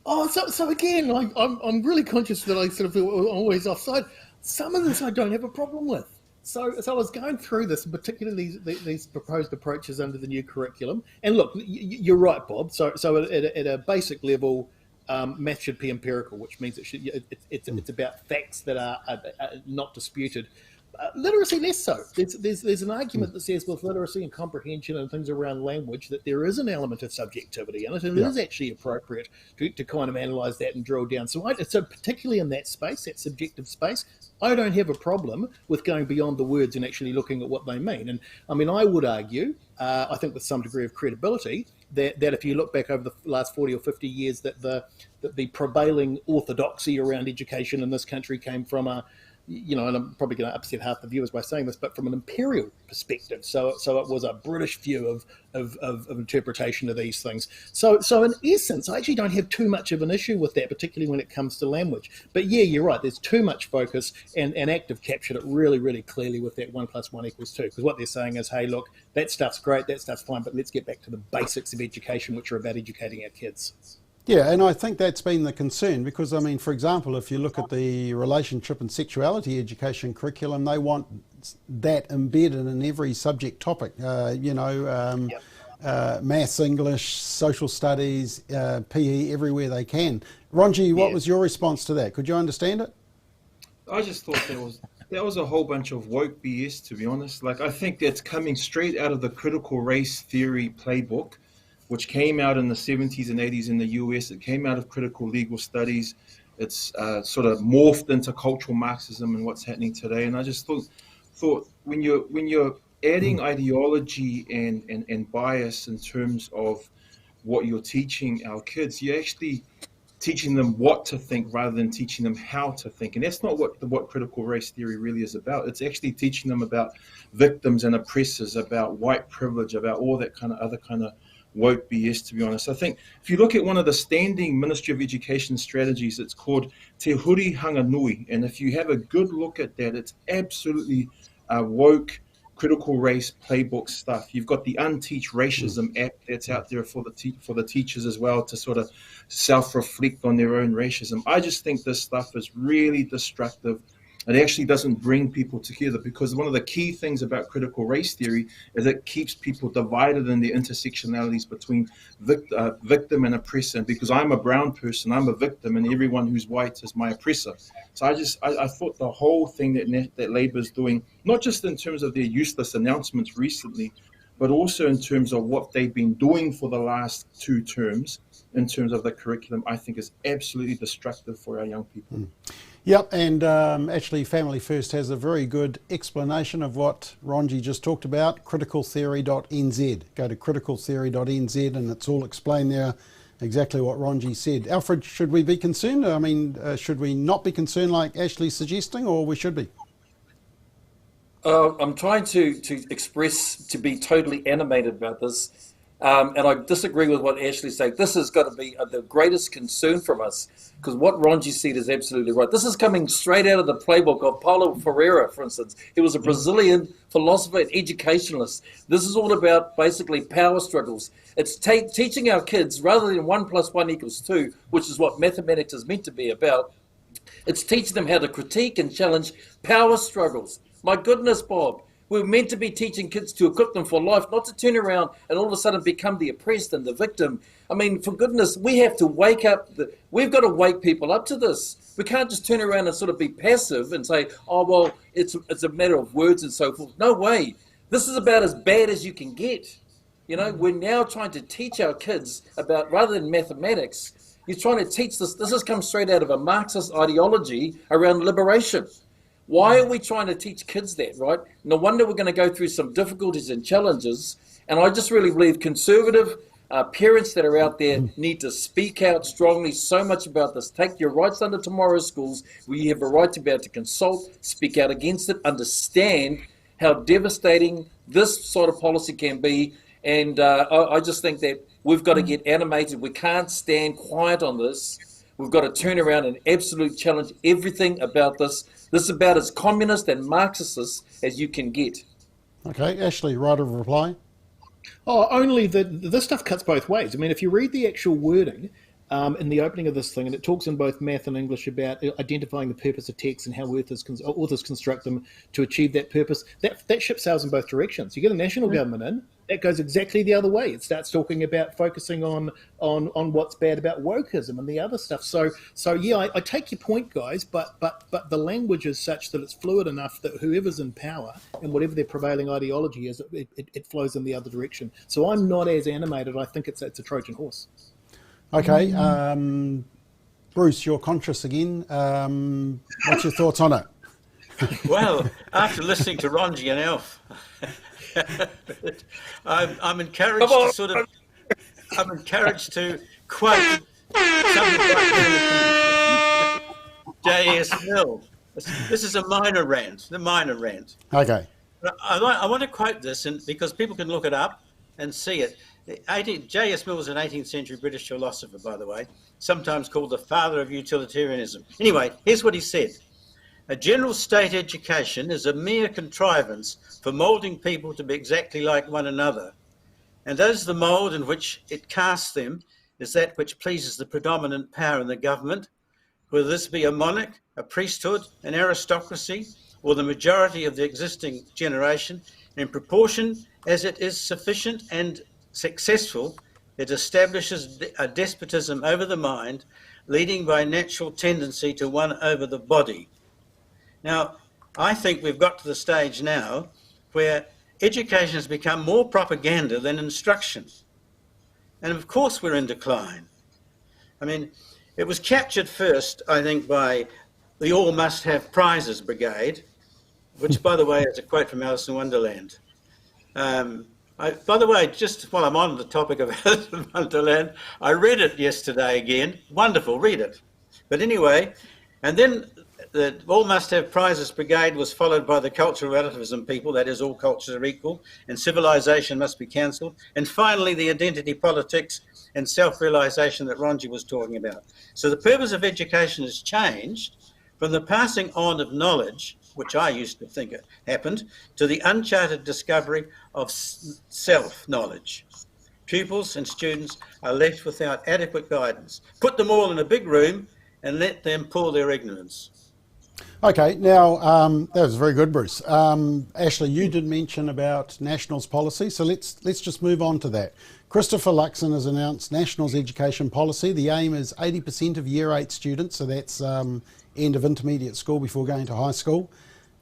Oh, so again, I'm really conscious that I sort of feel always offside. Some of this I don't have a problem with. So I was going through this, particularly these proposed approaches under the new curriculum. And look, you're right, Bob. So at a basic level, math should be empirical, which means it's about facts that are not disputed. Literacy less so. There's an argument that says with literacy and comprehension and things around language that there is an element of subjectivity in it, and it is actually appropriate to kind of analyse that and drill down. So particularly in that space, that subjective space, I don't have a problem with going beyond the words and actually looking at what they mean. And I mean, I would argue, I think with some degree of credibility, that if you look back over the last 40 or 50 years, that the prevailing orthodoxy around education in this country came from and I'm probably going to upset half the viewers by saying this, but from an imperial perspective. So it was a British view of interpretation of these things. So in essence, I actually don't have too much of an issue with that, particularly when it comes to language. But yeah, you're right. There's too much focus, and Active captured it really, really clearly with that 1 + 1 = 2. Because what they're saying is, hey, look, that stuff's great, that stuff's fine, but let's get back to the basics of education, which are about educating our kids.
Yeah, and I think that's been the concern because, I mean, for example, if you look at the relationship and sexuality education curriculum, they want that embedded in every subject topic, maths, English, social studies, PE, everywhere they can. Ronji, what was your response to that? Could you understand it?
I just thought that was a whole bunch of woke BS, to be honest. Like, I think that's coming straight out of the critical race theory playbook, which came out in the 70s and 80s in the US. It came out of critical legal studies. It's sort of morphed into cultural Marxism and what's happening today. And I just thought when you're adding ideology and bias in terms of what you're teaching our kids, you're actually teaching them what to think rather than teaching them how to think. And that's not what critical race theory really is about. It's actually teaching them about victims and oppressors, about white privilege, about all that kind of other kind of woke BS, to be honest. I think if you look at one of the standing Ministry of Education strategies, it's called Te Huri Hanganui. And if you have a good look at that, it's absolutely woke critical race playbook stuff. You've got the Unteach Racism app that's out there for the teachers as well to sort of self-reflect on their own racism. I just think this stuff is really destructive. It actually doesn't bring people together, because one of the key things about critical race theory is it keeps people divided in the intersectionalities between victim and oppressor. And because I'm a brown person, I'm a victim, and everyone who's white is my oppressor. So I thought the whole thing that Labour's doing, not just in terms of their useless announcements recently, but also in terms of what they've been doing for the last 2 terms in terms of the curriculum, I think is absolutely destructive for our young people.
Yep, and actually Family First has a very good explanation of what Ronji just talked about, criticaltheory.nz. Go to criticaltheory.nz and it's all explained there, exactly what Ronji said. Alfred, should we be concerned? I mean, should we not be concerned like Ashley's suggesting, or we should be?
I'm trying to express, to be totally animated about this. And I disagree with what Ashley's saying. This has got to be the greatest concern from us, because what Ronji said is absolutely right. This is coming straight out of the playbook of Paulo Freire, for instance. He was a Brazilian philosopher and educationalist. This is all about basically power struggles. It's teaching our kids, rather than 1 + 1 = 2, which is what mathematics is meant to be about, it's teaching them how to critique and challenge power struggles. My goodness, Bob. We're meant to be teaching kids to equip them for life, not to turn around and all of a sudden become the oppressed and the victim. I mean, for goodness, we have to wake up. We've got to wake people up to this. We can't just turn around and sort of be passive and say, oh, well, it's a matter of words and so forth. No way. This is about as bad as you can get. You know, we're now trying to teach our kids about, rather than mathematics, you're trying to teach this. This has come straight out of a Marxist ideology around liberation. Why are we trying to teach kids that, right? No wonder we're going to go through some difficulties and challenges. And I just really believe conservative parents that are out there need to speak out strongly so much about this. Take your rights under tomorrow's schools, where you have a right to be able to consult, speak out against it, understand how devastating this sort of policy can be. And I just think that we've got to get animated. We can't stand quiet on this. We've got to turn around and absolutely challenge everything about this. This is about as communist and Marxist as you can get.
Okay, Ashley, right of reply.
Oh, only that this stuff cuts both ways. I mean, if you read the actual wording in the opening of this thing, and it talks in both math and English about identifying the purpose of texts and how authors construct them to achieve that purpose, that ship sails in both directions. You get a national government in, that goes exactly the other way. It starts talking about focusing on what's bad about wokeism and the other stuff. So yeah, I take your point, guys, but the language is such that it's fluid enough that whoever's in power and whatever their prevailing ideology is, it flows in the other direction. So I'm not as animated. I think it's a Trojan horse.
Okay, Bruce, you're conscious again. What's your thoughts on it?
Well, after listening to Ronji and Alf, I'm encouraged to I'm encouraged to quote something like J.S. Mill. This is a minor rant.
Okay.
I want to quote this, because people can look it up and see it. J.S. Mill was an 18th century British philosopher, by the way, sometimes called the father of utilitarianism. Anyway, here's what he said. A general state education is a mere contrivance for moulding people to be exactly like one another. And as the mould in which it casts them is that which pleases the predominant power in the government, whether this be a monarch, a priesthood, an aristocracy, or the majority of the existing generation. In proportion as it is sufficient and successful, it establishes a despotism over the mind, leading by natural tendency to one over the body. Now, I think we've got to the stage now where education has become more propaganda than instruction. And of course we're in decline. I mean, it was captured first, I think, by the All Must Have Prizes Brigade, which, by the way, is a quote from Alice in Wonderland. By the way, just while I'm on the topic of Alice in Wonderland, I read it yesterday again. Wonderful, read it. But anyway, and then the All Must Have Prizes Brigade was followed by the cultural relativism people, that is, all cultures are equal, and civilization must be cancelled. And finally, the identity politics and self-realization that Ronji was talking about. So the purpose of education has changed from the passing on of knowledge, which I used to think it happened, to the uncharted discovery of self-knowledge. Pupils and students are left without adequate guidance. Put them all in a big room and let them pour their ignorance.
Okay, now that was very good, Bruce. Ashley, you did mention about Nationals policy, so let's just move on to that. Christopher Luxon has announced Nationals education policy. The aim is 80% of Year 8 students, so that's end of intermediate school before going to high school,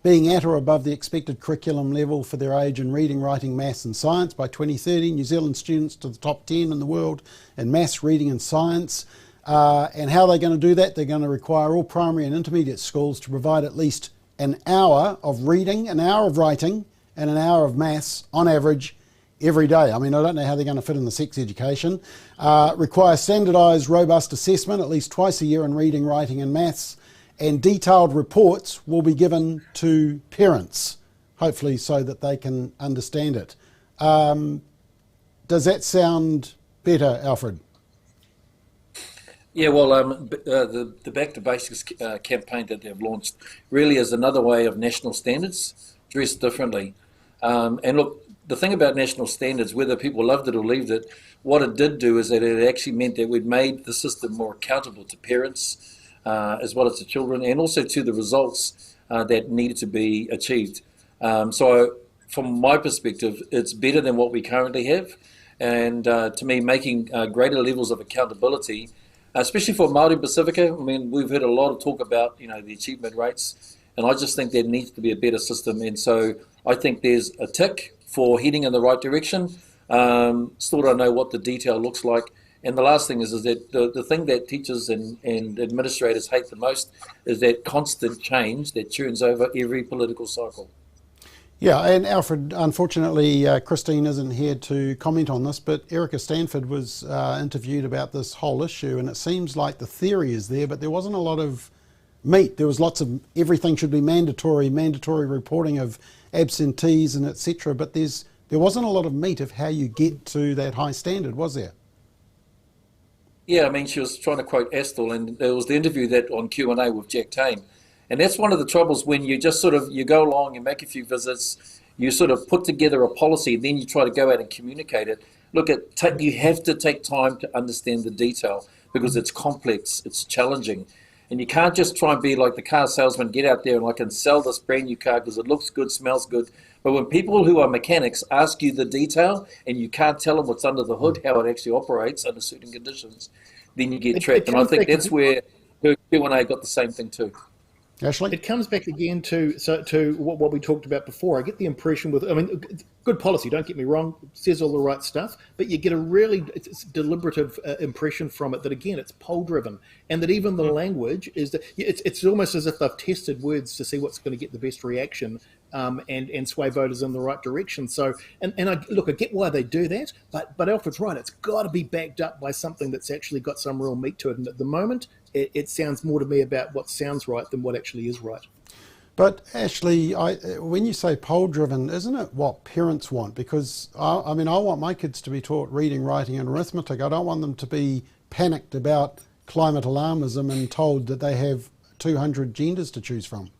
being at or above the expected curriculum level for their age in reading, writing, maths and science. By 2030, New Zealand students to the top 10 in the world in maths, reading and science. And how they're going to do that? They're going to require all primary and intermediate schools to provide at least an hour of reading, an hour of writing and an hour of maths on average every day. I mean, I don't know how they're going to fit in the sex education. Require standardised, robust assessment at least twice a year in reading, writing and maths. And detailed reports will be given to parents, hopefully so that they can understand it. Does that sound better, Alfred?
Yeah, well, the Back to Basics campaign that they've launched really is another way of national standards dressed differently. And look, the thing about national standards, whether people loved it or leaved it, what it did do is that it actually meant that we'd made the system more accountable to parents, as well as to children, and also to the results that needed to be achieved. So from my perspective, it's better than what we currently have. And to me, making greater levels of accountability, especially for Māori Pacifica. I mean, we've heard a lot of talk about, the achievement rates, and I just think there needs to be a better system. And so I think there's a tick for heading in the right direction. Still don't know what the detail looks like. And the last thing is that the thing that teachers and administrators hate the most is that constant change that churns over every political cycle.
Yeah, and Alfred, unfortunately, Christine isn't here to comment on this, but Erica Stanford was interviewed about this whole issue, and it seems like the theory is there, but there wasn't a lot of meat. There was lots of everything should be mandatory reporting of absentees and etc., but there wasn't a lot of meat of how you get to that high standard, was there?
Yeah, I mean, she was trying to quote Astle, and there was the interview that on Q&A with Jack Tane. And that's one of the troubles when you just you go along, you make a few visits, you sort of put together a policy, then you try to go out and communicate it. Look, you have to take time to understand the detail because it's complex, it's challenging. And you can't just try and be like the car salesman, get out there and I can sell this brand new car because it looks good, smells good. But when people who are mechanics ask you the detail and you can't tell them what's under the hood, how it actually operates under certain conditions, then you get trapped. And I think that's where her Q&A got the same thing too.
Ashley?
It comes back again to what we talked about before. I get the impression good policy, don't get me wrong, says all the right stuff, but you get a really deliberative impression from it that, again, it's poll-driven, and that even the language is that it's almost as if they've tested words to see what's going to get the best reaction and sway voters in the right direction. So, and I get why they do that, but Alfred's right, it's got to be backed up by something that's actually got some real meat to it, and at the moment, it sounds more to me about what sounds right than what actually is right.
But Ashley, when you say poll-driven, isn't it what parents want? Because, I want my kids to be taught reading, writing and arithmetic. I don't want them to be panicked about climate alarmism and told that they have 200 genders to choose from.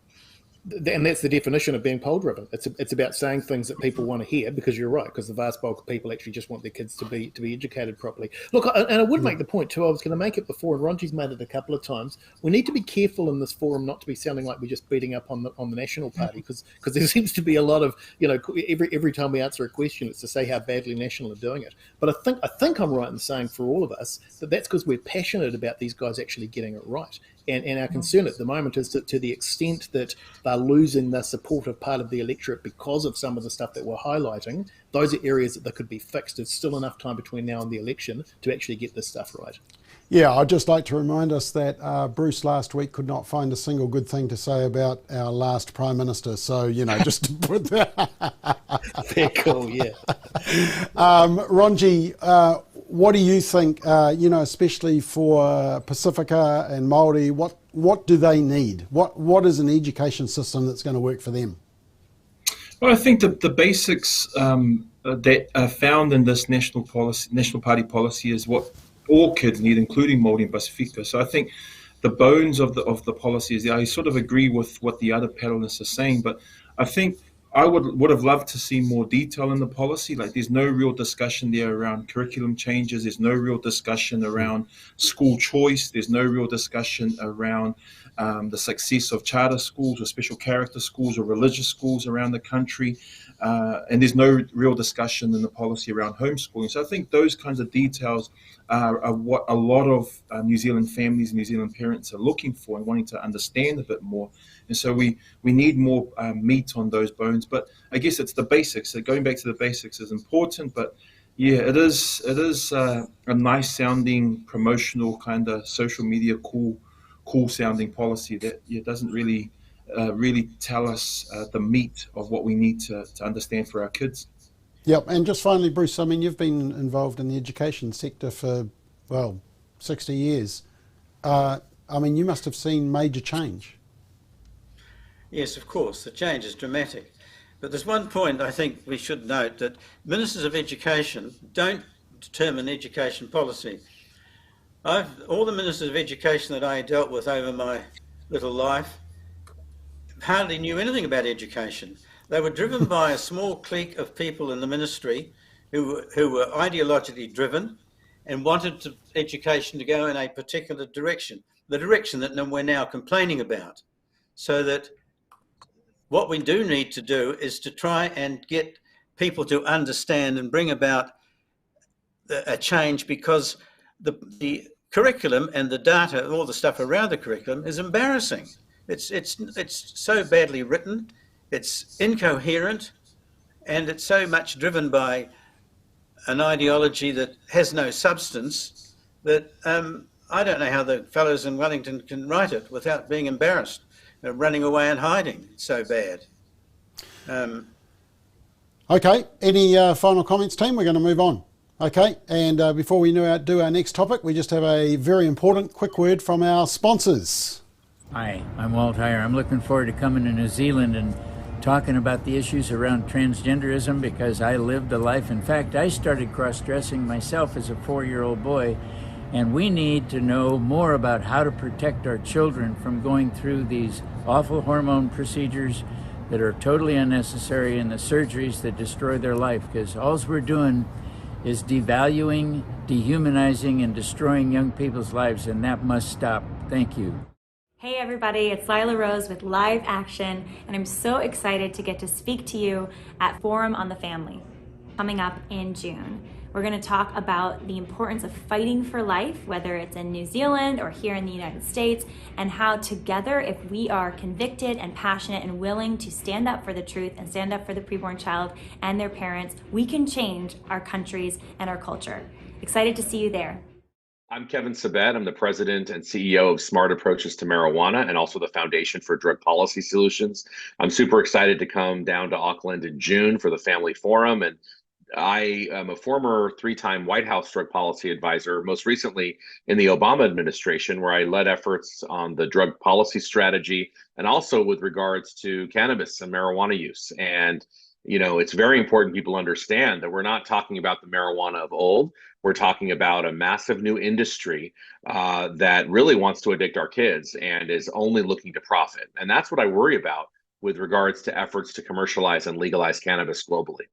And that's the definition of being poll driven. It's about saying things that people want to hear, because you're right, because the vast bulk of people actually just want their kids to be educated properly. Look, and I would make the point too, I was going to make it before, and Ronji's made it a couple of times. We need to be careful in this forum not to be sounding like we're just beating up on the National Party, because there seems to be a lot of, every time we answer a question, it's to say how badly National are doing it. But I think I'm right in saying, for all of us, that's because we're passionate about these guys actually getting it right. And our concern at the moment is to the extent that they're losing the supportive part of the electorate because of some of the stuff that we're highlighting. Those are areas that could be fixed. There's still enough time between now and the election to actually get this stuff right.
Yeah, I'd just like to remind us that Bruce last week could not find a single good thing to say about our last Prime Minister. So, just to put that...
Very cool, yeah.
Ronji, what do you think, especially for Pacifica and Māori, what do they need? What is an education system that's going to work for them?
Well, I think the basics that are found in this National Party policy is what all kids need, including Māori and Pacifica. So I think the bones of the policy is, I sort of agree with what the other panelists are saying, but I think I would have loved to see more detail in the policy. Like, there's no real discussion there around curriculum changes. There's no real discussion around school choice. There's no real discussion around the success of charter schools or special character schools or religious schools around the country. And there's no real discussion in the policy around homeschooling. So I think those kinds of details are what a lot of New Zealand families and New Zealand parents are looking for and wanting to understand a bit more. And so we need more meat on those bones. But I guess it's the basics. So going back to the basics is important. But yeah, it is a nice sounding promotional kind of social media cool sounding policy that doesn't really tell us the meat of what we need to understand for our kids.
Yep, and just finally, Bruce, I mean, you've been involved in the education sector for, 60 years. I mean, you must have seen major change.
Yes, of course, the change is dramatic. But there's one point I think we should note, that ministers of education don't determine education policy. All the ministers of education that I dealt with over my little life hardly knew anything about education. They were driven by a small clique of people in the ministry who were ideologically driven and wanted education to go in a particular direction, the direction that we're now complaining about. So that what we do need to do is to try and get people to understand and bring about a change, because the curriculum and the data, all the stuff around the curriculum is embarrassing. It's so badly written, it's incoherent, and it's so much driven by an ideology that has no substance that I don't know how the fellows in Wellington can write it without being embarrassed, running away and hiding. It's so bad.
Okay, any final comments, team? We're going to move on. Okay, and before we do our next topic, we just have a very important quick word from our sponsors.
Hi, I'm Walt Heyer. I'm looking forward to coming to New Zealand and talking about the issues around transgenderism, because I lived a life. In fact, I started cross-dressing myself as a 4-year-old boy, and we need to know more about how to protect our children from going through these awful hormone procedures that are totally unnecessary and the surgeries that destroy their life, because all we're doing is devaluing, dehumanizing, and destroying young people's lives, and that must stop. Thank you.
Hey everybody, it's Lila Rose with Live Action, and I'm so excited to get to speak to you at Forum on the Family coming up in June. We're going to talk about the importance of fighting for life, whether it's in New Zealand or here in the United States, and how together, if we are convicted and passionate and willing to stand up for the truth and stand up for the preborn child and their parents, we can change our countries and our culture. Excited to see you there.
I'm Kevin Sabet. I'm the president and CEO of Smart Approaches to Marijuana and also the Foundation for Drug Policy Solutions. I'm super excited to come down to Auckland in June for the Family Forum. And I am a former 3-time White House drug policy advisor, most recently in the Obama administration, where I led efforts on the drug policy strategy and also with regards to cannabis and marijuana use. And it's very important people understand that we're not talking about the marijuana of old. We're talking about a massive new industry that really wants to addict our kids and is only looking to profit. And that's what I worry about with regards to efforts to commercialize and legalize cannabis globally.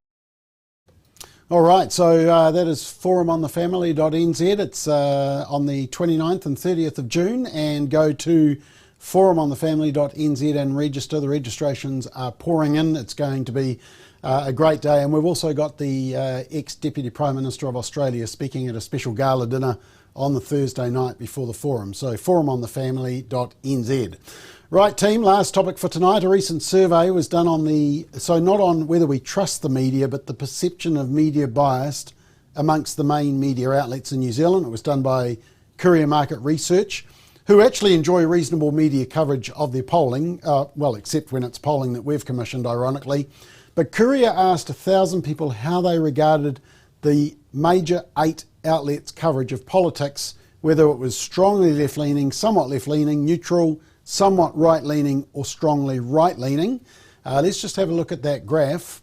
All right, so that is forumonthefamily.nz. It's on the 29th and 30th of June, and go to forumonthefamily.nz and register. The registrations are pouring in. It's going to be a great day, and we've also got the ex-Deputy Prime Minister of Australia speaking at a special gala dinner on the Thursday night before the forum. So forumonthefamily.nz. Right, team, last topic for tonight. A recent survey was done on not on whether we trust the media, but the perception of media bias amongst the main media outlets in New Zealand. It was done by Courier Market Research, who actually enjoy reasonable media coverage of their polling, well, except when it's polling that we've commissioned, ironically. But Courier asked 1,000 people how they regarded the major 8 outlets' coverage of politics, whether it was strongly left-leaning, somewhat left-leaning, neutral, somewhat right-leaning, or strongly right-leaning. Let's just have a look at that graph.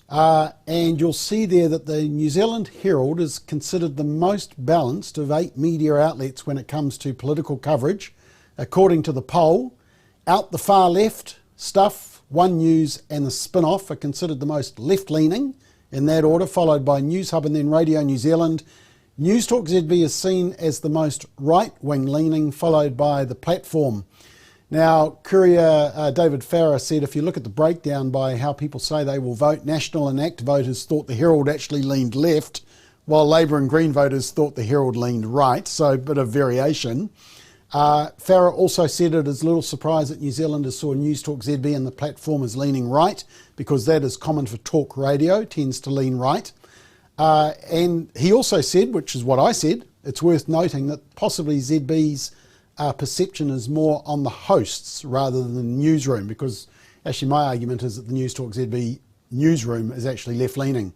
And you'll see there that the New Zealand Herald is considered the most balanced of 8 media outlets when it comes to political coverage, according to the poll. Out the far left, Stuff, One News and the Spin-Off are considered the most left-leaning in that order, followed by News Hub and then Radio New Zealand. News Talk ZB is seen as the most right-wing leaning, followed by The Platform. Now, Courier David Farrer said if you look at the breakdown by how people say they will vote, National and ACT voters thought the Herald actually leaned left, while Labour and Green voters thought the Herald leaned right, so a bit of variation. Farrer also said it is little surprise that New Zealanders saw News Talk ZB and The Platform as leaning right, because that is common for talk radio, tends to lean right. And he also said, which is what I said, it's worth noting that possibly ZB's perception is more on the hosts rather than the newsroom, because actually my argument is that the News Talk ZB newsroom is actually left-leaning.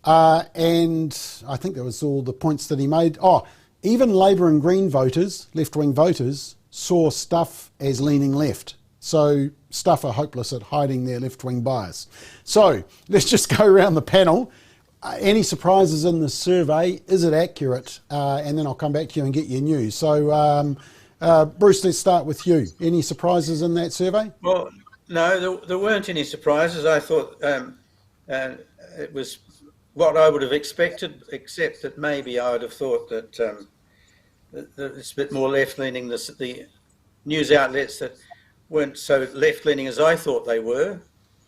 And I think that was all the points that he made. Even Labour and Green voters, left-wing voters, saw Stuff as leaning left. So Stuff are hopeless at hiding their left-wing bias. So let's just go around the panel. Any surprises in the survey? Is it accurate? And then I'll come back to you and get your news. So Bruce, let's start with you. Any surprises in that survey?
Well, no, there weren't any surprises. I thought it was what I would have expected, except that maybe I would have thought that it's a bit more left-leaning, the news outlets that weren't so left-leaning as I thought they were.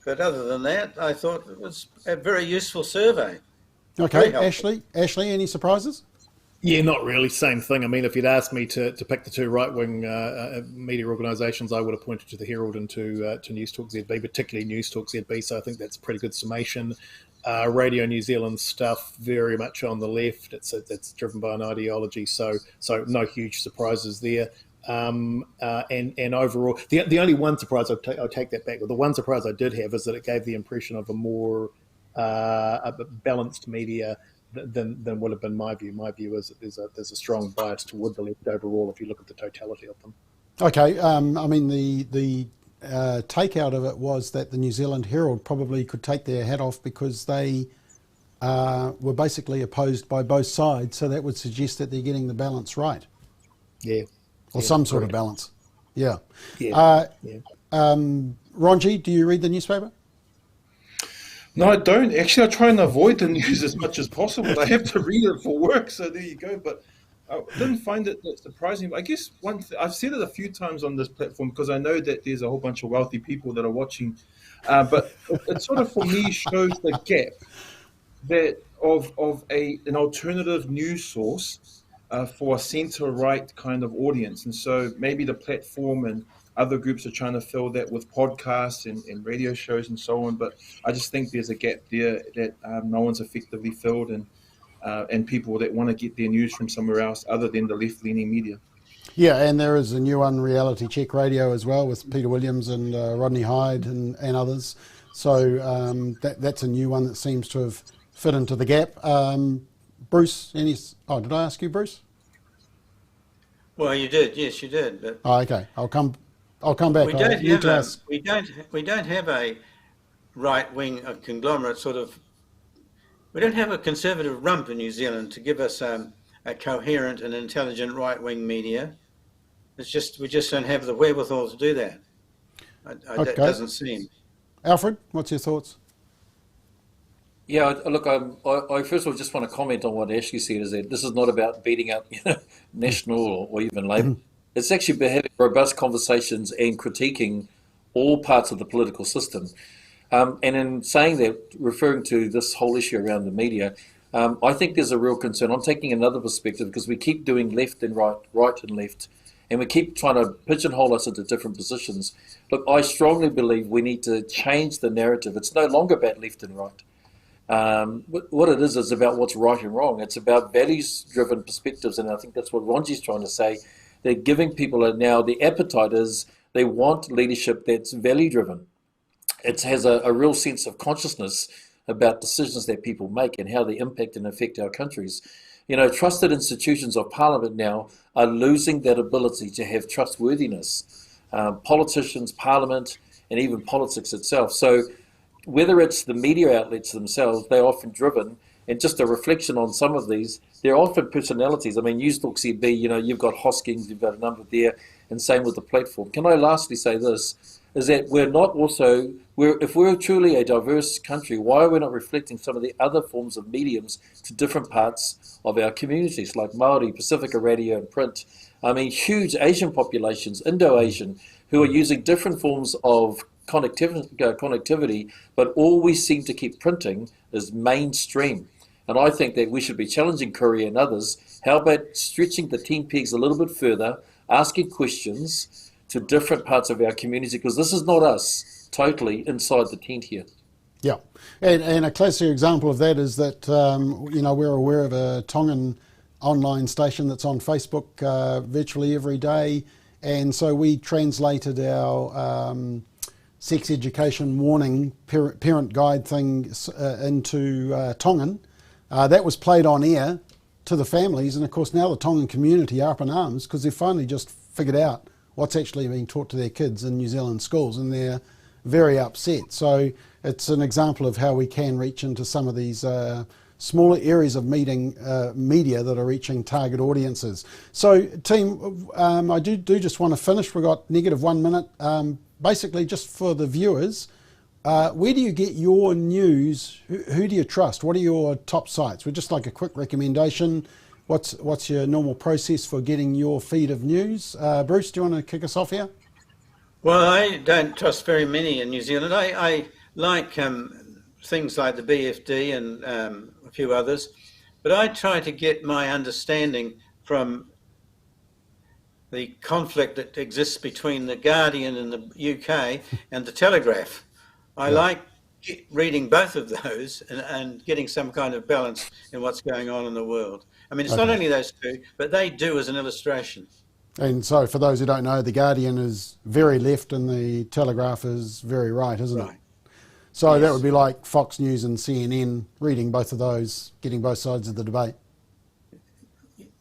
But other than that, I thought it was a very useful survey.
Okay, Ashley, any surprises?
Yeah, not really. Same thing. I mean, if you'd asked me to pick the 2 right-wing media organisations, I would have pointed to the Herald and to News Talk ZB, particularly News Talk ZB. So I think that's a pretty good summation. Radio New Zealand Stuff very much on the left. It's driven by an ideology. So no huge surprises there. And overall, the only one surprise I'll take that back. Well, the one surprise I did have is that it gave the impression of a more balanced media than would have been my view. My view is that there's a strong bias toward the left overall if you look at the totality of them.
Okay, I mean the takeout of it was that the New Zealand Herald probably could take their hat off because they were basically opposed by both sides, so that would suggest that they're getting the balance right.
Yeah.
Or some sort of balance. Yeah.
Ronji,
do you read the newspaper?
No, I don't. Actually, I try and avoid the news as much as possible. I have to read it for work, so there you go. But I didn't find it that surprising. I guess I've said it a few times on this platform because I know that there's a whole bunch of wealthy people that are watching. But it sort of, for me, shows the gap that of an alternative news source for a centre-right kind of audience. And so maybe the platform and other groups are trying to fill that with podcasts and radio shows and so on. But I just think there's a gap there that no one's effectively filled, and people that want to get their news from somewhere else other than the left-leaning media.
Yeah, and there is a new one, Reality Check Radio, as well, with Peter Williams and Rodney Hyde and others. So that's a new one that seems to have fit into the gap. Bruce, did I ask you, Bruce?
Well, you did. Yes, you did. But
okay. I'll come back.
We don't have a right-wing conglomerate sort of. We don't have a conservative rump in New Zealand to give us a coherent and intelligent right-wing media. We just don't have the wherewithal to do that.
Okay.
That doesn't seem.
Alfred, what's your thoughts?
Yeah, look, I first of all just want to comment on what Ashley said, is that this is not about beating up, National or even Labour. It's actually about having robust conversations and critiquing all parts of the political system. And in saying that, referring to this whole issue around the media, I think there's a real concern. I'm taking another perspective because we keep doing left and right, right and left, and we keep trying to pigeonhole us into different positions. Look, I strongly believe we need to change the narrative. It's no longer about left and right. What it is about what's right and wrong. It's about values-driven perspectives, and I think that's what Ronji's trying to say. They're giving people now the appetite is they want leadership that's value-driven. It has a real sense of consciousness about decisions that people make and how they impact and affect our countries. Trusted institutions of parliament now are losing that ability to have trustworthiness. Politicians, parliament, and even politics itself. So whether it's the media outlets themselves, they're often driven, and just a reflection on some of these, they're often personalities. I mean, News Talk CB, you've got Hoskins, you've got a number there, and same with the platform. Can I lastly say this, is that if we're truly a diverse country, why are we not reflecting some of the other forms of mediums to different parts of our communities, like Māori, Pacifica Radio and print? I mean, huge Asian populations, Indo-Asian, who are using different forms of connectivity, but all we seem to keep printing is mainstream. And I think that we should be challenging Korea and others. How about stretching the teen pegs a little bit further, asking questions to different parts of our community, because this is not us totally inside the tent here.
Yeah, and a classic example of that is that, we're aware of a Tongan online station that's on Facebook virtually every day, and so we translated our sex education warning parent guide thing into Tongan. That was played on air to the families, and of course now the Tongan community are up in arms because they've finally just figured out what's actually being taught to their kids in New Zealand schools, and they're very upset. So it's an example of how we can reach into some of these smaller areas of media that are reaching target audiences. So team, I do just want to finish. We've got -1 minute. Basically, just for the viewers, where do you get your news? Who do you trust? What are your top sites? We'd just like a quick recommendation. What's your normal process for getting your feed of news? Bruce, do you want to kick us off here?
Well, I don't trust very many in New Zealand. I like things like the BFD and a few others, but I try to get my understanding from the conflict that exists between the Guardian in the UK and the Telegraph. I like reading both of those and getting some kind of balance in what's going on in the world. I mean, it's not only those two, but they do as an illustration.
And so for those who don't know, the Guardian is very left and the Telegraph is very right, isn't it? So that would be like Fox News and CNN, reading both of those, getting both sides of the debate.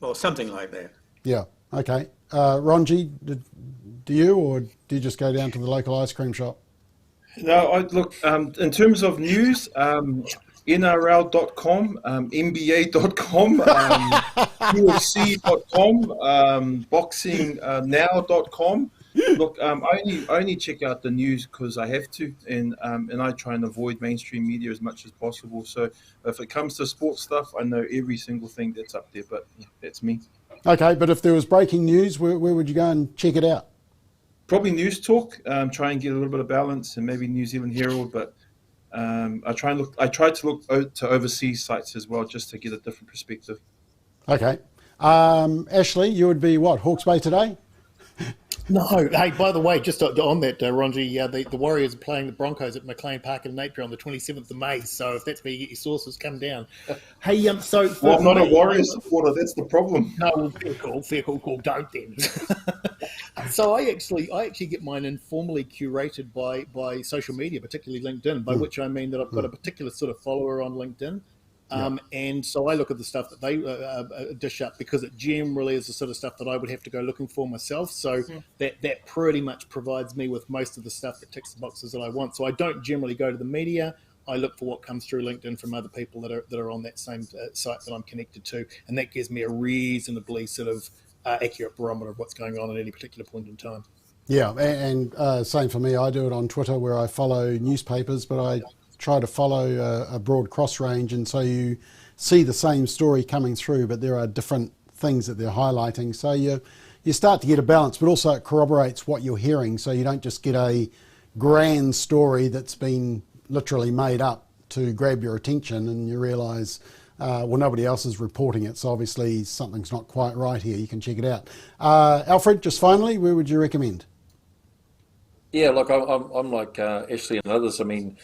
Or something like that.
Yeah, okay. Ronji, do you, or do you just go down to the local ice cream shop?
No, look, in terms of news, NRL.com, NBA.com, UFC.com, BoxingNow.com. Look, I only check out the news because I have to, and I try and avoid mainstream media as much as possible. So if it comes to sports stuff, I know every single thing that's up there, but yeah, that's me. Okay, but if there was breaking news, where would you go and check it out? Probably News Talk. Try and get a little bit of balance, and maybe New Zealand Herald. But I try to look to overseas sites as well, just to get a different perspective. Okay, Ashley, you would be what, Hawke's Bay Today?
No. Hey, by the way, just on that, Ronji, the Warriors are playing the Broncos at McLean Park in Napier on the 27th of May. So if that's where you get your sources, come down. Hey, so
well, I'm not a Warriors supporter. That's the problem.
No, fair call. Don't then. So I actually get mine informally curated by social media, particularly LinkedIn. By which I mean that I've got a particular sort of follower on LinkedIn. And so I look at the stuff that they dish up because it generally is the sort of stuff that I would have to go looking for myself. So that pretty much provides me with most of the stuff that ticks the boxes that I want. So I don't generally go to the media. I look for what comes through LinkedIn from other people that are on that same site that I'm connected to, and that gives me a reasonably sort of accurate barometer of what's going on at any particular point in time.
Yeah, and same for me. I do it on Twitter where I follow newspapers, but I try to follow a broad cross range, and so you see the same story coming through, but there are different things that they're highlighting. So you start to get a balance, but also it corroborates what you're hearing, so you don't just get a grand story that's been literally made up to grab your attention, and you realise, well, nobody else is reporting it, so obviously something's not quite right here. You can check it out. Alfred, just finally, where would you recommend?
Yeah, look, I'm like Ashley and others. I mean,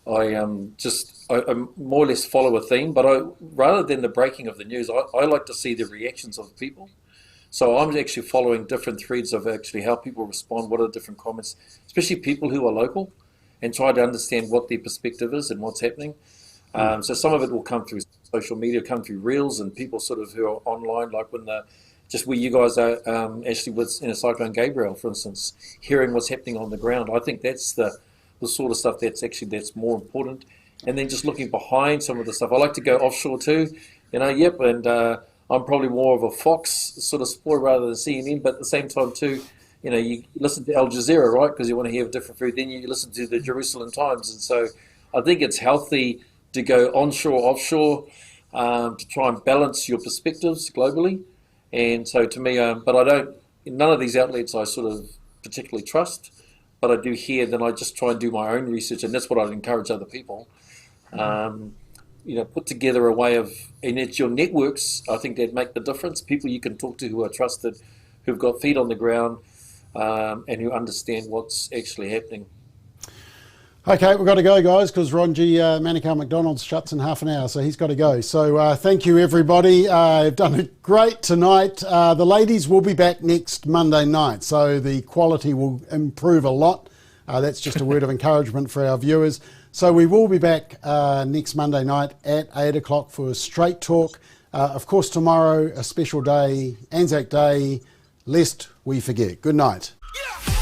I more or less follow a theme, but rather than the breaking of the news, I like to see the reactions of people. So I'm actually following different threads of actually how people respond, what are the different comments, especially people who are local, and try to understand what their perspective is and what's happening. So some of it will come through social media, come through reels, and people sort of who are online, like when just where you guys are, actually with Cyclone Gabriel, for instance, hearing what's happening on the ground. I think that's the sort of stuff that's more important. And then just looking behind some of the stuff. I like to go offshore too, and I'm probably more of a Fox sort of supporter rather than CNN, but at the same time too, you listen to Al Jazeera, right, because you want to hear different food. Then you listen to the Jerusalem Times, and so I think it's healthy to go onshore, offshore, to try and balance your perspectives globally. And so to me, none of these outlets I sort of particularly trust, but I do hear, then I just try and do my own research, and that's what I'd encourage other people. Put together a way of, and it's your networks, I think, that make the difference. People you can talk to who are trusted, who've got feet on the ground, and who understand what's actually happening.
Okay, we've got to go, guys, because Ronji Manukau McDonald's shuts in half an hour, so he's got to go. So thank you, everybody. You've done it great tonight. The ladies will be back next Monday night, so the quality will improve a lot. That's just a word of encouragement for our viewers. So we will be back next Monday night at 8 o'clock for Straight Talk. Of course, tomorrow, a special day, Anzac Day, lest we forget. Good night.
Yeah.